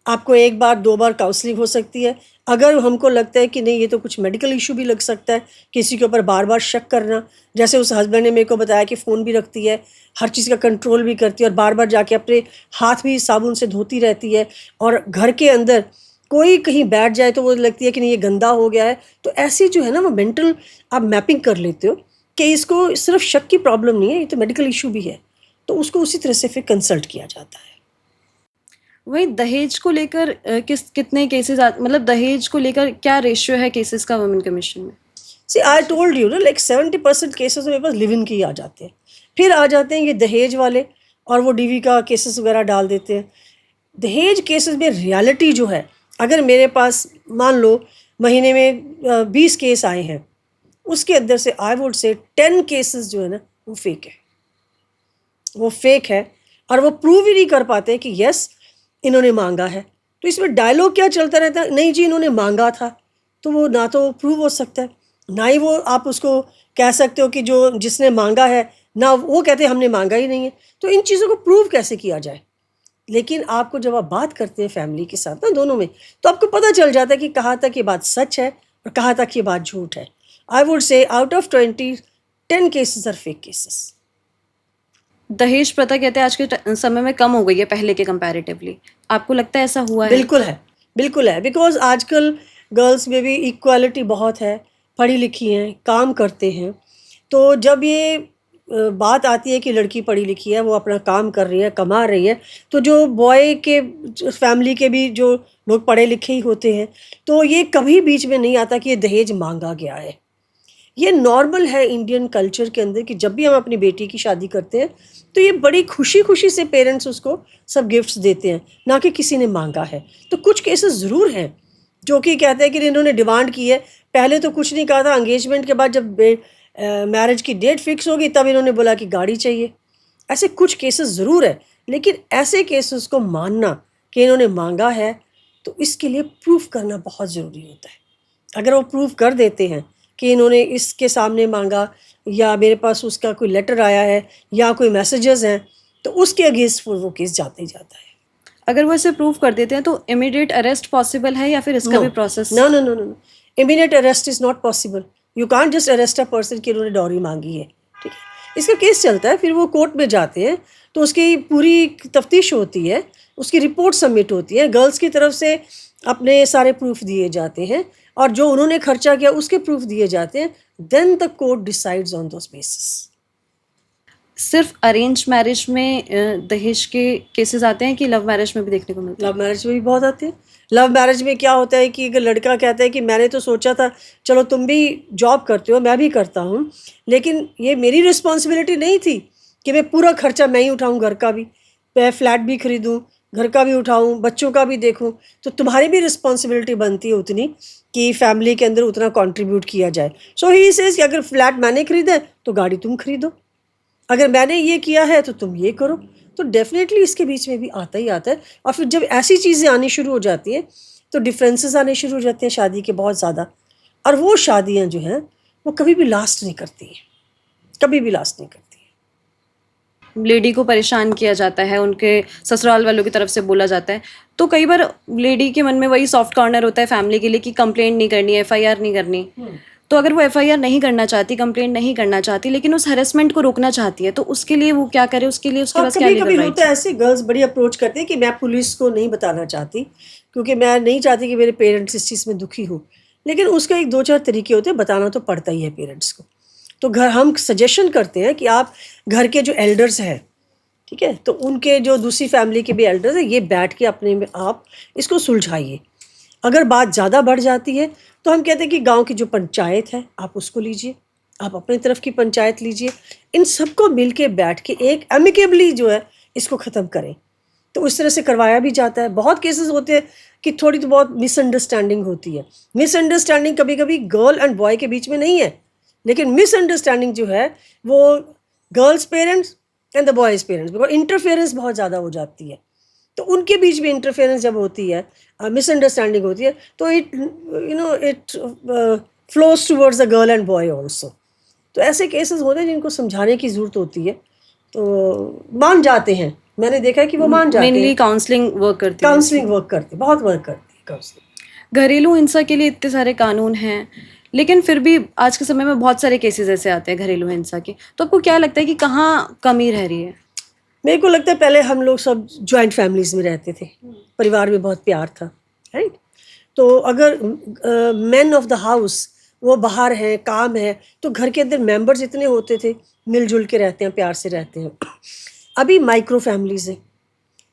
A: आपको 1 बार 2 बार काउंसलिंग हो सकती है। अगर हमको लगता है कि नहीं ये तो कुछ मेडिकल इशू भी लग सकता है, किसी के ऊपर बार बार शक करना, जैसे उस हस्बैंड ने मेरे को बताया कि फ़ोन भी रखती है, हर चीज़ का कंट्रोल भी करती है और बार बार जाके अपने हाथ भी साबुन से धोती रहती है, और घर के अंदर कोई कहीं बैठ जाए तो वो लगती है कि नहीं ये गंदा हो गया है। तो ऐसी जो है ना वो मेंटल आप मैपिंग कर लेते हो कि इसको सिर्फ शक की प्रॉब्लम नहीं है, ये तो मेडिकल इशू भी है। तो उसको उसी तरह से फिर कंसल्ट किया जाता है।
B: वही दहेज को लेकर कितने केसेस मतलब दहेज को लेकर क्या रेशियो है केसेस का वुमेन कमीशन में?
A: सी आई टोल्ड यू ना, लाइक 70% केसेस मेरे पास लिव इन के ही आ जाते हैं। फिर आ जाते हैं ये दहेज वाले, और वो डीवी का केसेस वगैरह डाल देते हैं। दहेज केसेस में रियलिटी जो है, अगर मेरे पास मान लो महीने में 20 केस आए हैं, उसके अंदर से आई वुड से 10 केसेस जो है ना वो फेक है, वो फेक है। और वो प्रूव ही नहीं कर पाते कि यस इन्होंने मांगा है। तो इसमें डायलॉग क्या चलता रहता है, नहीं जी इन्होंने मांगा था। तो वो ना तो प्रूव हो सकता है, ना ही वो आप उसको कह सकते हो कि जो जिसने मांगा है, ना वो कहते हैं हमने मांगा ही नहीं है। तो इन चीज़ों को प्रूव कैसे किया जाए। लेकिन आपको जब आप बात करते हैं फैमिली के साथ ना, दोनों में, तो आपको पता चल जाता है कि कहाँ तक ये बात सच है और कहाँ तक ये बात झूठ है। I would say out of 20, 10 cases are fake cases.
B: दहेज प्रथा कहते हैं आज के समय में कम हो गई है पहले के कंपैरेटिवली। आपको लगता है ऐसा हुआ है?
A: बिल्कुल है, बिल्कुल है। बिकॉज आजकल गर्ल्स में भी इक्वालिटी बहुत है, पढ़ी लिखी हैं, काम करते हैं। तो जब ये बात आती है कि लड़की पढ़ी लिखी है, वो अपना काम कर रही है, कमा रही है, तो जो बॉय के फैमिली के भी जो लोग पढ़े लिखे ही होते हैं, तो ये कभी बीच में नहीं आता कि ये दहेज मांगा गया है। ये नॉर्मल है इंडियन कल्चर के अंदर कि जब भी हम अपनी बेटी की शादी करते हैं तो ये बड़ी खुशी खुशी से पेरेंट्स उसको सब गिफ्ट्स देते हैं, ना कि किसी ने मांगा है। तो कुछ केसेस ज़रूर हैं जो कि कहते हैं कि इन्होंने डिमांड की है, पहले तो कुछ नहीं कहा था, एंगेजमेंट के बाद जब मैरिज की डेट फिक्स होगी तब इन्होंने बोला कि गाड़ी चाहिए। ऐसे कुछ केसेस ज़रूर है, लेकिन ऐसे केसेस को मानना कि इन्होंने मांगा है, तो इसके लिए प्रूफ करना बहुत ज़रूरी होता है। अगर वो प्रूफ कर देते हैं कि इन्होंने इसके सामने मांगा, या मेरे पास उसका कोई लेटर आया है या कोई मैसेजेस हैं, तो उसके अगेंस्ट वो केस जाता ही जाता है।
B: अगर वो इसे प्रूव कर देते हैं तो इमीडिएट अरेस्ट पॉसिबल है या फिर इसका भी process?
A: No no no no, immediate arrest is not possible. You can't just arrest a person कि उन्होंने डॉरी मांगी है, ठीक है। इसका केस चलता है, फिर वो कोर्ट में जाते हैं, तो उसकी पूरी तफ्तीश होती है, उसकी रिपोर्ट सबमिट होती है, गर्ल्स की तरफ से अपने सारे प्रूफ दिए जाते हैं, और जो उन्होंने खर्चा किया उसके प्रूफ दिए जाते हैं। Then the court decides on those basis.
B: सिर्फ अरेंज मैरिज में दहेज के केसेस आते हैं कि लव मैरिज में भी देखने को मिलते हैं?
A: लव मैरिज में भी बहुत आते हैं। लव मैरिज में क्या होता है कि अगर लड़का कहता है कि मैंने तो सोचा था चलो तुम भी जॉब करते हो, मैं भी करता हूँ, लेकिन ये मेरी रिस्पॉन्सिबिलिटी नहीं थी कि मैं पूरा खर्चा मैं ही उठाऊँ, घर का भी, मैं फ्लैट भी खरीदूँ, घर का भी उठाऊँ, बच्चों का भी देखूँ। तो तुम्हारी भी रिस्पॉन्सिबिलिटी बनती है उतनी कि फैमिली के अंदर उतना कंट्रीब्यूट किया जाए। सो ही सेज कि अगर फ्लैट मैंने खरीदा है तो गाड़ी तुम खरीदो, अगर मैंने ये किया है तो तुम ये करो। तो डेफिनेटली इसके बीच में भी आता ही आता है। और फिर जब ऐसी चीज़ें आनी शुरू हो जाती हैं तो डिफरेंसेस आने शुरू हो जाते हैं शादी के बहुत ज़्यादा, और वो शादियाँ जो हैं वो कभी भी लास्ट नहीं करती हैं, कभी भी लास्ट नहीं करती हैं।
B: लेडी को परेशान किया जाता है, उनके ससुराल वालों की तरफ से बोला जाता है, तो कई बार लेडी के मन में वही सॉफ्ट कॉर्नर होता है फैमिली के लिए कि कंप्लेंट नहीं करनी, एफआईआर नहीं करनी। तो अगर वो एफआईआर नहीं करना चाहती, कंप्लेंट नहीं करना चाहती, लेकिन उस हैरेसमेंट को रोकना चाहती है, तो उसके लिए वो क्या करे? उसके लिए उसके
A: हाँ,
B: पास क्या
A: कभी
B: लीगल
A: कभी
B: राइट्स
A: होता है ऐसे, गर्ल्स बड़ी अप्रोच करते हैं कि मैं पुलिस को नहीं बताना चाहती क्योंकि मैं नहीं चाहती कि मेरे पेरेंट्स इस चीज़ में दुखी हो। लेकिन उसका एक दो चार तरीके होते हैं, बताना तो पड़ता ही है पेरेंट्स को। तो घर हम सजेशन करते हैं कि आप घर के जो एल्डर्स हैं, ठीक है, तो उनके जो दूसरी फैमिली के भी एल्डर्स हैं, ये बैठ के अपने में आप इसको सुलझाइए। अगर बात ज़्यादा बढ़ जाती है तो हम कहते हैं कि गांव की जो पंचायत है आप उसको लीजिए, आप अपनी तरफ की पंचायत लीजिए, इन सबको मिल के बैठ के एक एमिकेबली जो है इसको ख़त्म करें। तो उस तरह से करवाया भी जाता है। बहुत केसेस होते हैं कि थोड़ी तो बहुत मिसअंडरस्टैंडिंग होती है। मिसअंडरस्टैंडिंग कभी कभी गर्ल एंड बॉय के बीच में नहीं है, लेकिन मिसअंडरस्टैंडिंग जो है वो girls parents and the boys parents, because interference बहुत ज़्यादा हो जाती है। तो उनके बीच में इंटरफेरेंस जब होती है, मिसअंडरस्टैंडिंग होती है, तो it flows towards the girl and boy also. तो ऐसे केसेस होते हैं जिनको समझाने की ज़रूरत होती है, तो मान जाते हैं। मैंने देखा है कि वो मान जाते
B: मेनली
A: हैं,
B: काउंसलिंग वर्क करती है।
A: काउंसलिंग वर्क करते, बहुत वर्क करती है काउंसलिंग।
B: घरेलू हिंसा के लिए इतने सारे कानून हैं, लेकिन फिर भी आज के समय में बहुत सारे केसेस ऐसे आते हैं घरेलू हिंसा के, तो आपको क्या लगता है कि कहाँ कमी रह रही है?
A: मेरे को लगता है पहले हम लोग सब जॉइंट फैमिलीज में रहते थे, परिवार में बहुत प्यार था, राइट। तो अगर मैन ऑफ द हाउस वो बाहर है, काम है, तो घर के अंदर मेंबर्स इतने होते थे, मिलजुल के रहते हैं, प्यार से रहते हैं। अभी माइक्रो फैमिलीज है।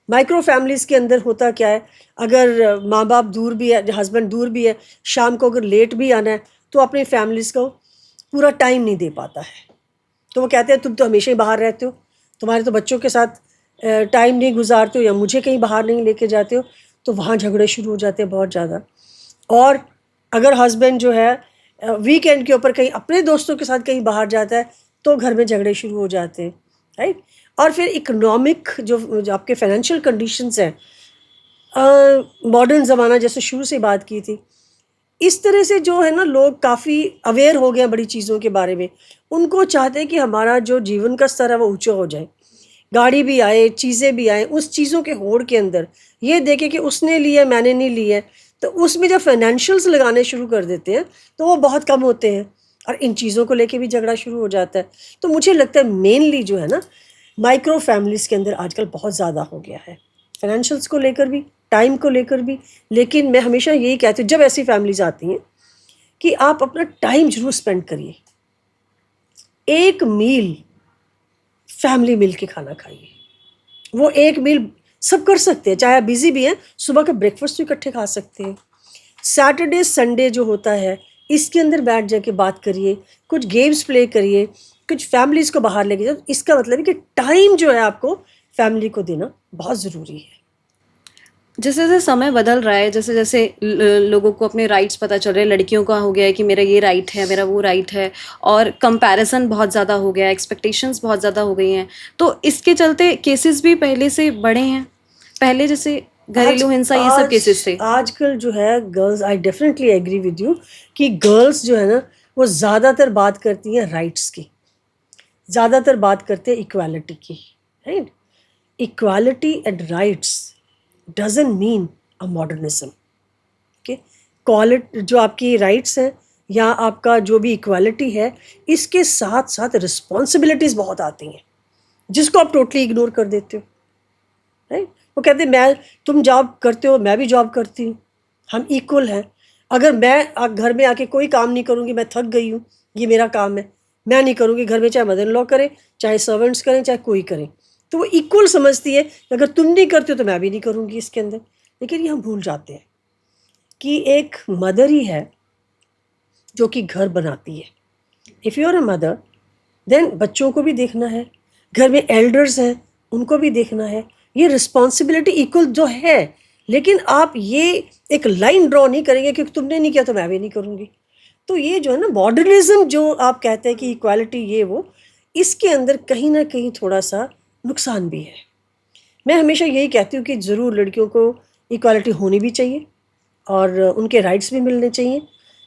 A: माइक्रो फैमिलीज के अंदर होता क्या है, अगर माँ बाप दूर भी है, हस्बैंड दूर भी है, शाम को अगर लेट भी आना है तो अपनी फैमिलीज को पूरा टाइम नहीं दे पाता है। तो वो कहते हैं तुम तो हमेशा ही बाहर रहते हो, तुम्हारे तो बच्चों के साथ टाइम नहीं गुजारते हो, या मुझे कहीं बाहर नहीं लेके जाते हो। तो वहाँ झगड़े शुरू हो जाते हैं बहुत ज़्यादा। और अगर हस्बैंड जो है वीकेंड के ऊपर कहीं अपने दोस्तों के साथ कहीं बाहर जाता है तो घर में झगड़े शुरू हो जाते हैं, राइट। और फिर इकोनॉमिक जो आपके फाइनेंशियल कंडीशंस हैं, मॉडर्न ज़माना जैसे शुरू से बात की थी, इस तरह से जो है ना, लोग काफ़ी अवेयर हो गए हैं बड़ी चीज़ों के बारे में। उनको चाहते हैं कि हमारा जो जीवन का स्तर है वो ऊंचा हो जाए, गाड़ी भी आए, चीज़ें भी आए। उस चीज़ों के होड़ के अंदर ये देखे कि उसने लिया मैंने नहीं लिया, तो उसमें जब फाइनेंशियल्स लगाने शुरू कर देते हैं तो वो बहुत कम होते हैं, और इन चीज़ों को लेके भी झगड़ा शुरू हो जाता है। तो मुझे लगता है मेनली जो है ना, माइक्रो फैमिलीज़ के अंदर आजकल बहुत ज़्यादा हो गया है, फाइनेंशियल्स को लेकर भी, टाइम को लेकर भी। लेकिन मैं हमेशा यही कहती हूँ जब ऐसी फैमिलीज आती हैं कि आप अपना टाइम जरूर स्पेंड करिए, एक मील फैमिली मिल के खाना खाइए। वो एक मील सब कर सकते हैं, चाहे आप बिजी भी हैं, सुबह का ब्रेकफास्ट भी इकट्ठे खा सकते हैं। सैटरडे संडे जो होता है इसके अंदर बैठ जाके बात करिए, कुछ गेम्स प्ले करिए, कुछ फैमिलीज़ को बाहर लेके जाओ। इसका मतलब है कि टाइम जो है आपको फैमिली को देना बहुत ज़रूरी है।
B: जैसे जैसे समय बदल रहा है, जैसे जैसे लोगों को अपने राइट्स पता चल रहे हैं, लड़कियों का हो गया है कि मेरा ये राइट है, मेरा वो राइट है, और कंपैरिजन बहुत ज़्यादा हो गया है, एक्सपेक्टेशंस बहुत ज़्यादा हो गई हैं, तो इसके चलते केसेस भी पहले से बढ़े हैं। पहले जैसे घरेलू हिंसा ये सब केसेस थे,
A: आजकल जो है girls, I definitely agree with you कि गर्ल्स जो है ना वो ज़्यादातर बात करती हैं राइट्स की, ज़्यादातर बात करते हैं इक्वालिटी की, right. Equality and rights doesn't mean a modernism, okay. Quality जो आपकी राइट्स हैं या आपका जो भी इक्वालिटी है, इसके साथ साथ रिस्पॉन्सिबिलिटीज़ बहुत आती हैं जिसको आप टोटली इग्नोर कर देते हो, राइट। वो कहते हैं मैं, तुम जॉब करते हो मैं भी जॉब करती हूँ, हम इक्वल हैं। अगर मैं घर में आके कोई काम नहीं करूँगी, मैं थक गई हूँ, ये मेरा काम है, मैं नहीं करूँगी घर में, चाहे मदर इन लॉ करें, चाहे सर्वेंट्स करें, चाहे कोई करें, तो वो इक्वल समझती है कि अगर तुम नहीं करते हो तो मैं भी नहीं करूँगी इसके अंदर। लेकिन ये हम भूल जाते हैं कि एक मदर ही है जो कि घर बनाती है। If you are a mother then बच्चों को भी देखना है, घर में एल्डर्स हैं उनको भी देखना है, ये रिस्पॉन्सिबिलिटी इक्वल जो है। लेकिन आप ये एक लाइन ड्रॉ नहीं करेंगे क्योंकि तुमने नहीं किया तो मैं भी नहीं करूँगी। तो ये जो है ना मॉडर्निज्म जो आप कहते हैं कि इक्वालिटी ये वो, इसके अंदर कहीं ना कहीं थोड़ा सा नुकसान भी है। मैं हमेशा यही कहती हूँ कि ज़रूर लड़कियों को इक्वालिटी होनी भी चाहिए और उनके राइट्स भी मिलने चाहिए,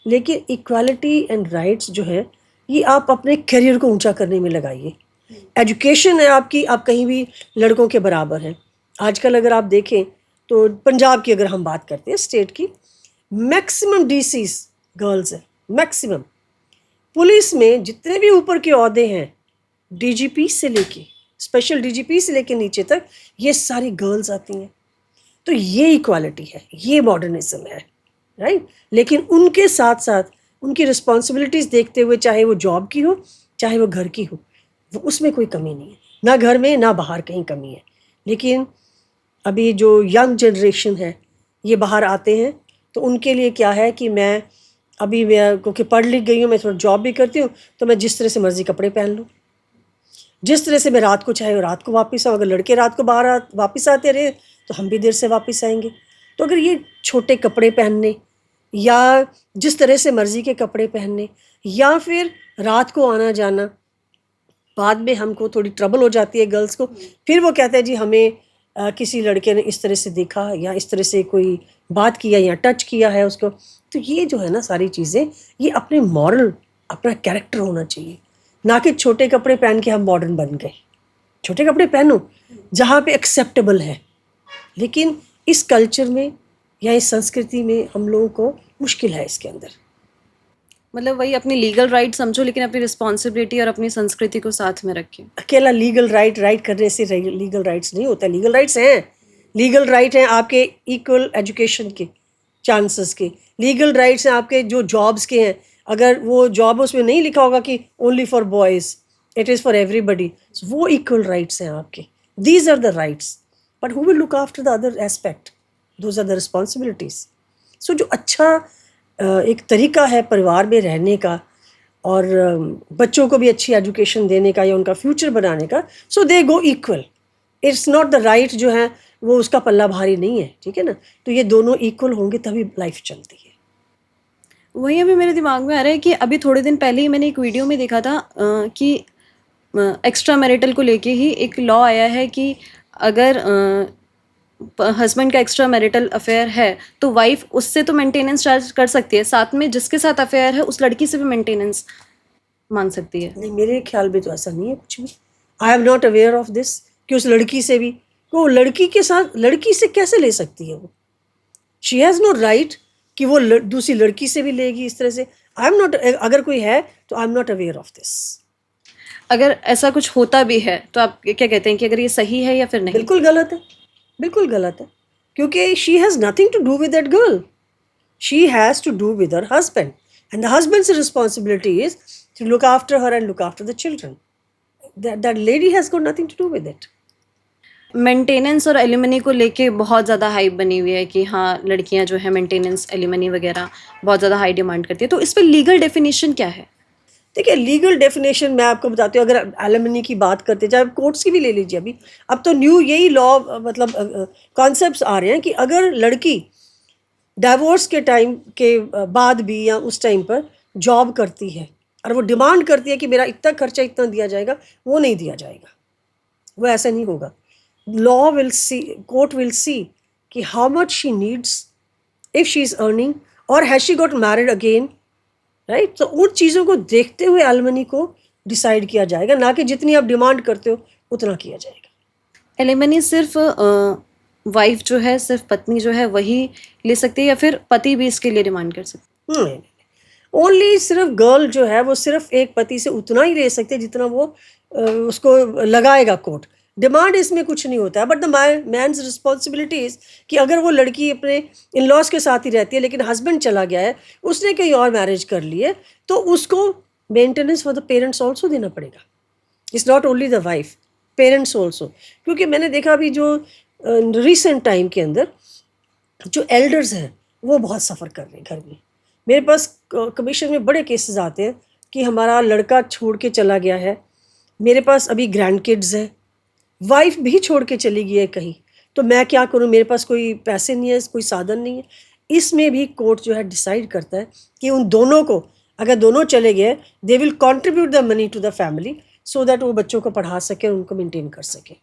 A: लेकिन इक्वालिटी एंड राइट्स जो है ये आप अपने करियर को ऊंचा करने में लगाइए। एजुकेशन है आपकी, आप कहीं भी लड़कों के बराबर हैं। आजकल अगर आप देखें तो पंजाब की अगर हम बात करते हैं स्टेट की, मैक्सिमम डीसीस गर्ल्स हैं, मैक्सिमम। पुलिस में जितने भी ऊपर के ओहदे हैं, डीजीपी से लेके, स्पेशल डीजीपी से लेके नीचे तक, ये सारी गर्ल्स आती हैं। तो ये इक्वालिटी है, ये मॉडर्निज्म है, राइट। लेकिन उनके साथ साथ उनकी रिस्पॉन्सिबिलिटीज़ देखते हुए, चाहे वो जॉब की हो चाहे वो घर की हो, वो उसमें कोई कमी नहीं है, ना घर में ना बाहर कहीं कमी है। लेकिन अभी जो यंग जनरेशन है ये बाहर आते हैं तो उनके लिए क्या है कि मैं क्योंकि पढ़ लिख गई हूँ, मैं थोड़ा जॉब भी करती हूँ, तो मैं जिस तरह से मर्ज़ी कपड़े पहन लूँ, जिस तरह से मैं रात को चाहे रात को वापस आऊँ। अगर लड़के रात को वापस आते रहे तो हम भी देर से वापस आएंगे। तो अगर ये छोटे कपड़े पहनने या जिस तरह से मर्ज़ी के कपड़े पहनने या फिर रात को आना जाना, बाद में हमको थोड़ी ट्रबल हो जाती है गर्ल्स को, फिर वो कहते हैं जी हमें किसी लड़के ने इस तरह से देखा या इस तरह से कोई बात किया या टच किया है उसको। तो ये जो है ना सारी चीज़ें, ये अपने मॉरल, अपना कैरेक्टर होना चाहिए, ना कि छोटे कपड़े पहन के हम मॉडर्न बन गए। छोटे कपड़े पहनो जहाँ पे एक्सेप्टेबल है, लेकिन इस कल्चर में या इस संस्कृति में हम लोगों को मुश्किल है इसके अंदर।
B: मतलब वही अपनी लीगल राइट समझो, लेकिन अपनी रिस्पॉन्सिबिलिटी और अपनी संस्कृति को साथ में रखें।
A: अकेला लीगल राइट करने से लीगल राइट्स नहीं होता। लीगल राइट्स हैं, लीगल राइट हैं आपके इक्वल एजुकेशन के चांसेस के, लीगल राइट्स हैं आपके जो जॉब्स के हैं। अगर वो जॉब उसमें नहीं लिखा होगा कि only for boys, it is for everybody, वो इक्वल राइट्स हैं आपके। These are the rights, but who will look after the other aspect, those are the responsibilities. So जो अच्छा एक तरीका है परिवार में रहने का और बच्चों को भी अच्छी एजुकेशन देने का या उनका फ्यूचर बनाने का, so they go equal. It's not the right जो है वो उसका पल्ला भारी नहीं है, ठीक है ना। तो ये दोनों इक्वल होंगे तभी लाइफ चलती है।
B: वही अभी मेरे दिमाग में आ रहा है कि अभी थोड़े दिन पहले ही मैंने एक वीडियो में देखा था कि एक्स्ट्रा मैरिटल को लेके ही एक लॉ आया है कि अगर हस्बैंड का एक्स्ट्रा मैरिटल अफेयर है तो वाइफ उससे तो मेंटेनेंस चार्ज कर सकती है, साथ में जिसके साथ अफेयर है उस लड़की से भी मेंटेनेंस मांग सकती है।
A: नहीं, मेरे ख्याल में तो ऐसा नहीं है कुछ भी। I am not aware of this कि उस लड़की से भी, वो लड़की के साथ लड़की से कैसे ले सकती है वो। शी हैज़ नो राइट कि वो दूसरी लड़की से भी लेगी इस तरह से। आई एम नॉट, अगर कोई है तो I am not aware of this.
B: अगर ऐसा कुछ होता भी है तो आप क्या कहते हैं कि अगर ये सही है या फिर नहीं?
A: बिल्कुल गलत है, बिल्कुल गलत है, क्योंकि she has nothing to do with that girl, she has to do with her husband, and the husband's responsibility is to look after her and look after the children. That lady has got nothing to do with it.
B: Maintenance और alimony को लेके बहुत ज़्यादा hype बनी हुई है कि हाँ लड़कियां जो है मेंटेनेंस एलिमनी वगैरह बहुत ज़्यादा हाई डिमांड करती है, तो इस पर लीगल डेफिनेशन क्या है?
A: देखिए, लीगल डेफिनेशन मैं आपको बताती हूँ। अगर एलिमनी की बात करते हैं, चाहे कोर्ट्स की भी ले लीजिए, अभी अब तो न्यू यही लॉ मतलब कॉन्सेप्ट्स आ रहे हैं कि अगर लड़की डाइवोर्स के टाइम के बाद भी या उस टाइम पर जॉब करती है और वो डिमांड करती है कि मेरा इतना खर्चा इतना दिया जाएगा, वो नहीं दिया जाएगा, वो ऐसा नहीं होगा। Law will see, court will see कि how much she needs, if she is earning और has she got married again, right. तो उन चीज़ों को देखते हुए एलिमनी को डिसाइड किया जाएगा, ना कि जितनी आप डिमांड करते हो उतना किया जाएगा।
B: एलिमनी सिर्फ वाइफ जो है, सिर्फ पत्नी जो है वही ले सकती है या फिर पति भी इसके लिए डिमांड कर सकते हैं?
A: नहीं, ओनली सिर्फ गर्ल जो है वो सिर्फ एक पति से उतना ही ले सकते हैं जितना वो उसको लगाएगा कोर्ट। डिमांड इसमें कुछ नहीं होता है, but the man's responsibility is कि अगर वो लड़की अपने इन लॉज के साथ ही रहती है लेकिन हस्बैंड चला गया है, उसने कहीं और मैरिज कर ली है, तो उसको maintenance for the parents also देना पड़ेगा। It's not only the wife, parents also. क्योंकि मैंने देखा अभी जो रिसेंट टाइम के अंदर जो एल्डर्स हैं वो बहुत सफ़र कर रहे हैं घर में। मेरे पास कमीशन में बड़े केसेस आते हैं कि हमारा लड़का छोड़ के चला गया है, मेरे पास अभी ग्रैंड किड्स हैं, वाइफ भी छोड़ के चली गई है कहीं, तो मैं क्या करूं, मेरे पास कोई पैसे नहीं है, कोई साधन नहीं है। इसमें भी कोर्ट जो है डिसाइड करता है कि उन दोनों को, अगर दोनों चले गए, they will contribute the money to the family so that वो बच्चों को पढ़ा सके और उनको मेंटेन कर सके।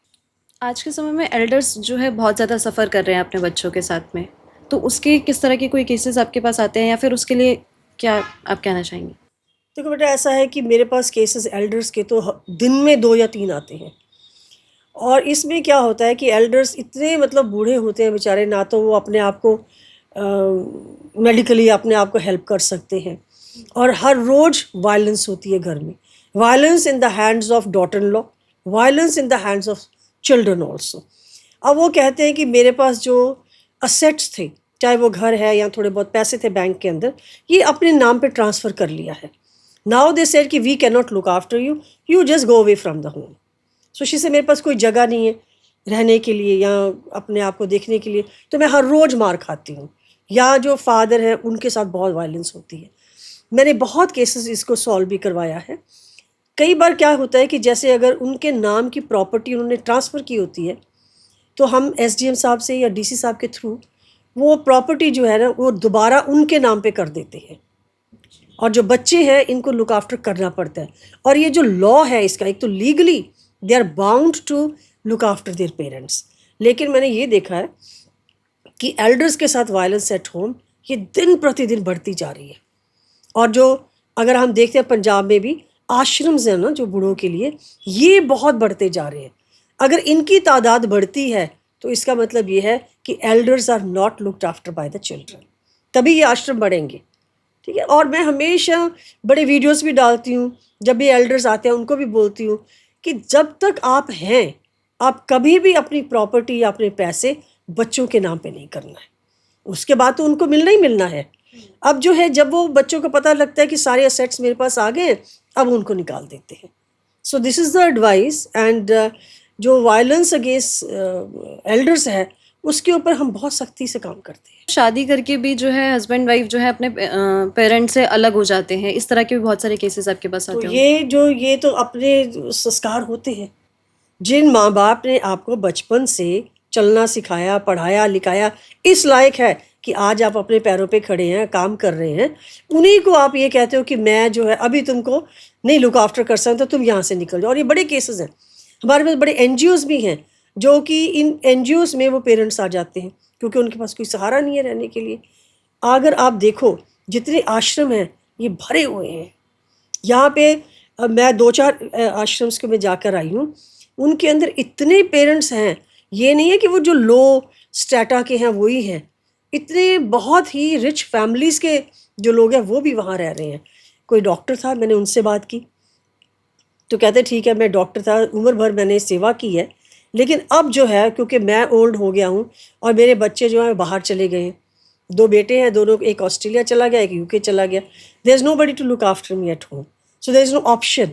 B: आज के समय में एल्डर्स जो है बहुत ज़्यादा सफ़र कर रहे हैं अपने बच्चों के साथ में, तो उसके किस तरह के कोई केसेस आपके पास आते हैं या फिर उसके लिए क्या आप कहना चाहेंगे?
A: देखो बेटा, ऐसा है कि मेरे पास केसेस एल्डर्स के तो दिन में 2 या 3 आते हैं। और इसमें क्या होता है कि एल्डर्स इतने मतलब बूढ़े होते हैं बेचारे, ना तो वो अपने आप को मेडिकली अपने आप को हेल्प कर सकते हैं, और हर रोज़ वायलेंस होती है घर में। Violence in the hands of daughter in law, violence in the hands of children also. अब वो कहते हैं कि मेरे पास जो असेट्स थे, चाहे वो घर है या थोड़े बहुत पैसे थे बैंक के अंदर, ये अपने नाम पे ट्रांसफ़र कर लिया है। नाउ दे सेड कि we can not look after you, you just go away from the home. So she say मेरे पास कोई जगह नहीं है रहने के लिए या अपने आप को देखने के लिए, तो मैं हर रोज़ मार खाती हूँ। या जो फादर हैं उनके साथ बहुत वायलेंस होती है। मैंने बहुत केसेस इसको सॉल्व भी करवाया है। कई बार क्या होता है कि जैसे अगर उनके नाम की प्रॉपर्टी उन्होंने ट्रांसफ़र की होती है, तो हम एसडीएम साहब से या डीसी साहब के थ्रू वो प्रॉपर्टी जो है ना वो दोबारा उनके नाम पे कर देते हैं। और जो बच्चे हैं इनको लुक आफ्टर करना पड़ता है। और ये जो लॉ है इसका, एक तो legally they are bound to look after their parents, लेकिन मैंने ये देखा है कि एल्डर्स के साथ वायलेंस एट होम ये दिन प्रतिदिन बढ़ती जा रही है। और जो अगर हम देखते हैं पंजाब में भी आश्रम्स हैं ना जो बूढ़ों के लिए, ये बहुत बढ़ते जा रहे हैं। अगर इनकी तादाद बढ़ती है तो इसका मतलब ये है कि elders are not looked after by the children, तभी ये आश्रम बढ़ेंगे। ठीक है। और मैं हमेशा बड़े वीडियोस भी डालती हूँ, जब भी एल्डर्स आते हैं उनको भी बोलती हूँ कि जब तक आप हैं, आप कभी भी अपनी प्रॉपर्टी या अपने पैसे बच्चों के नाम पे नहीं करना है। उसके बाद तो उनको मिलना ही मिलना है। अब जो है, जब वो बच्चों को पता लगता है कि सारे असेट्स मेरे पास आ गए, अब उनको निकाल देते हैं। So this is the advice. And जो वायलेंस अगेंस्ट एल्डर्स है उसके ऊपर हम बहुत सख्ती से काम करते हैं।
B: शादी करके भी जो है हस्बैंड वाइफ जो है अपने पेरेंट्स से अलग हो जाते हैं, इस तरह के भी बहुत सारे केसेस आपके पास
A: तो
B: आते हैं।
A: ये तो अपने संस्कार होते हैं। जिन माँ बाप ने आपको बचपन से चलना सिखाया, पढ़ाया लिखाया, इस लायक है कि आज आप अपने पैरों पे खड़े हैं, काम कर रहे हैं, उन्हीं को आप ये कहते हो कि मैं जो है अभी तुमको नहीं लुक आफ्टर कर सकता, तुम यहाँ से निकल जाओ। और ये बड़े केसेस हैं। हमारे पास बड़े एनजीओज भी हैं जो कि इन एनजीओज में वो पेरेंट्स आ जाते हैं क्योंकि उनके पास कोई सहारा नहीं है रहने के लिए। अगर आप देखो जितने आश्रम हैं ये भरे हुए हैं। यहाँ पे मैं 2-4 आश्रम्स को मैं जाकर आई हूँ, उनके अंदर इतने पेरेंट्स हैं। ये नहीं है कि वो जो लो स्टेटा के हैं वही हैं, इतने बहुत ही रिच फैमिलीज़ के जो लोग हैं वो भी वहाँ रह रहे हैं। कोई डॉक्टर था, मैंने उनसे बात की तो कहते ठीक है, मैं डॉक्टर था, उम्र भर मैंने सेवा की है, लेकिन अब जो है क्योंकि मैं ओल्ड हो गया हूँ और मेरे बच्चे जो हैं बाहर चले गए हैं, 2 बेटे हैं, दोनों, एक ऑस्ट्रेलिया चला गया, एक यूके चला गया। There is nobody to look after me at home, so there is no option.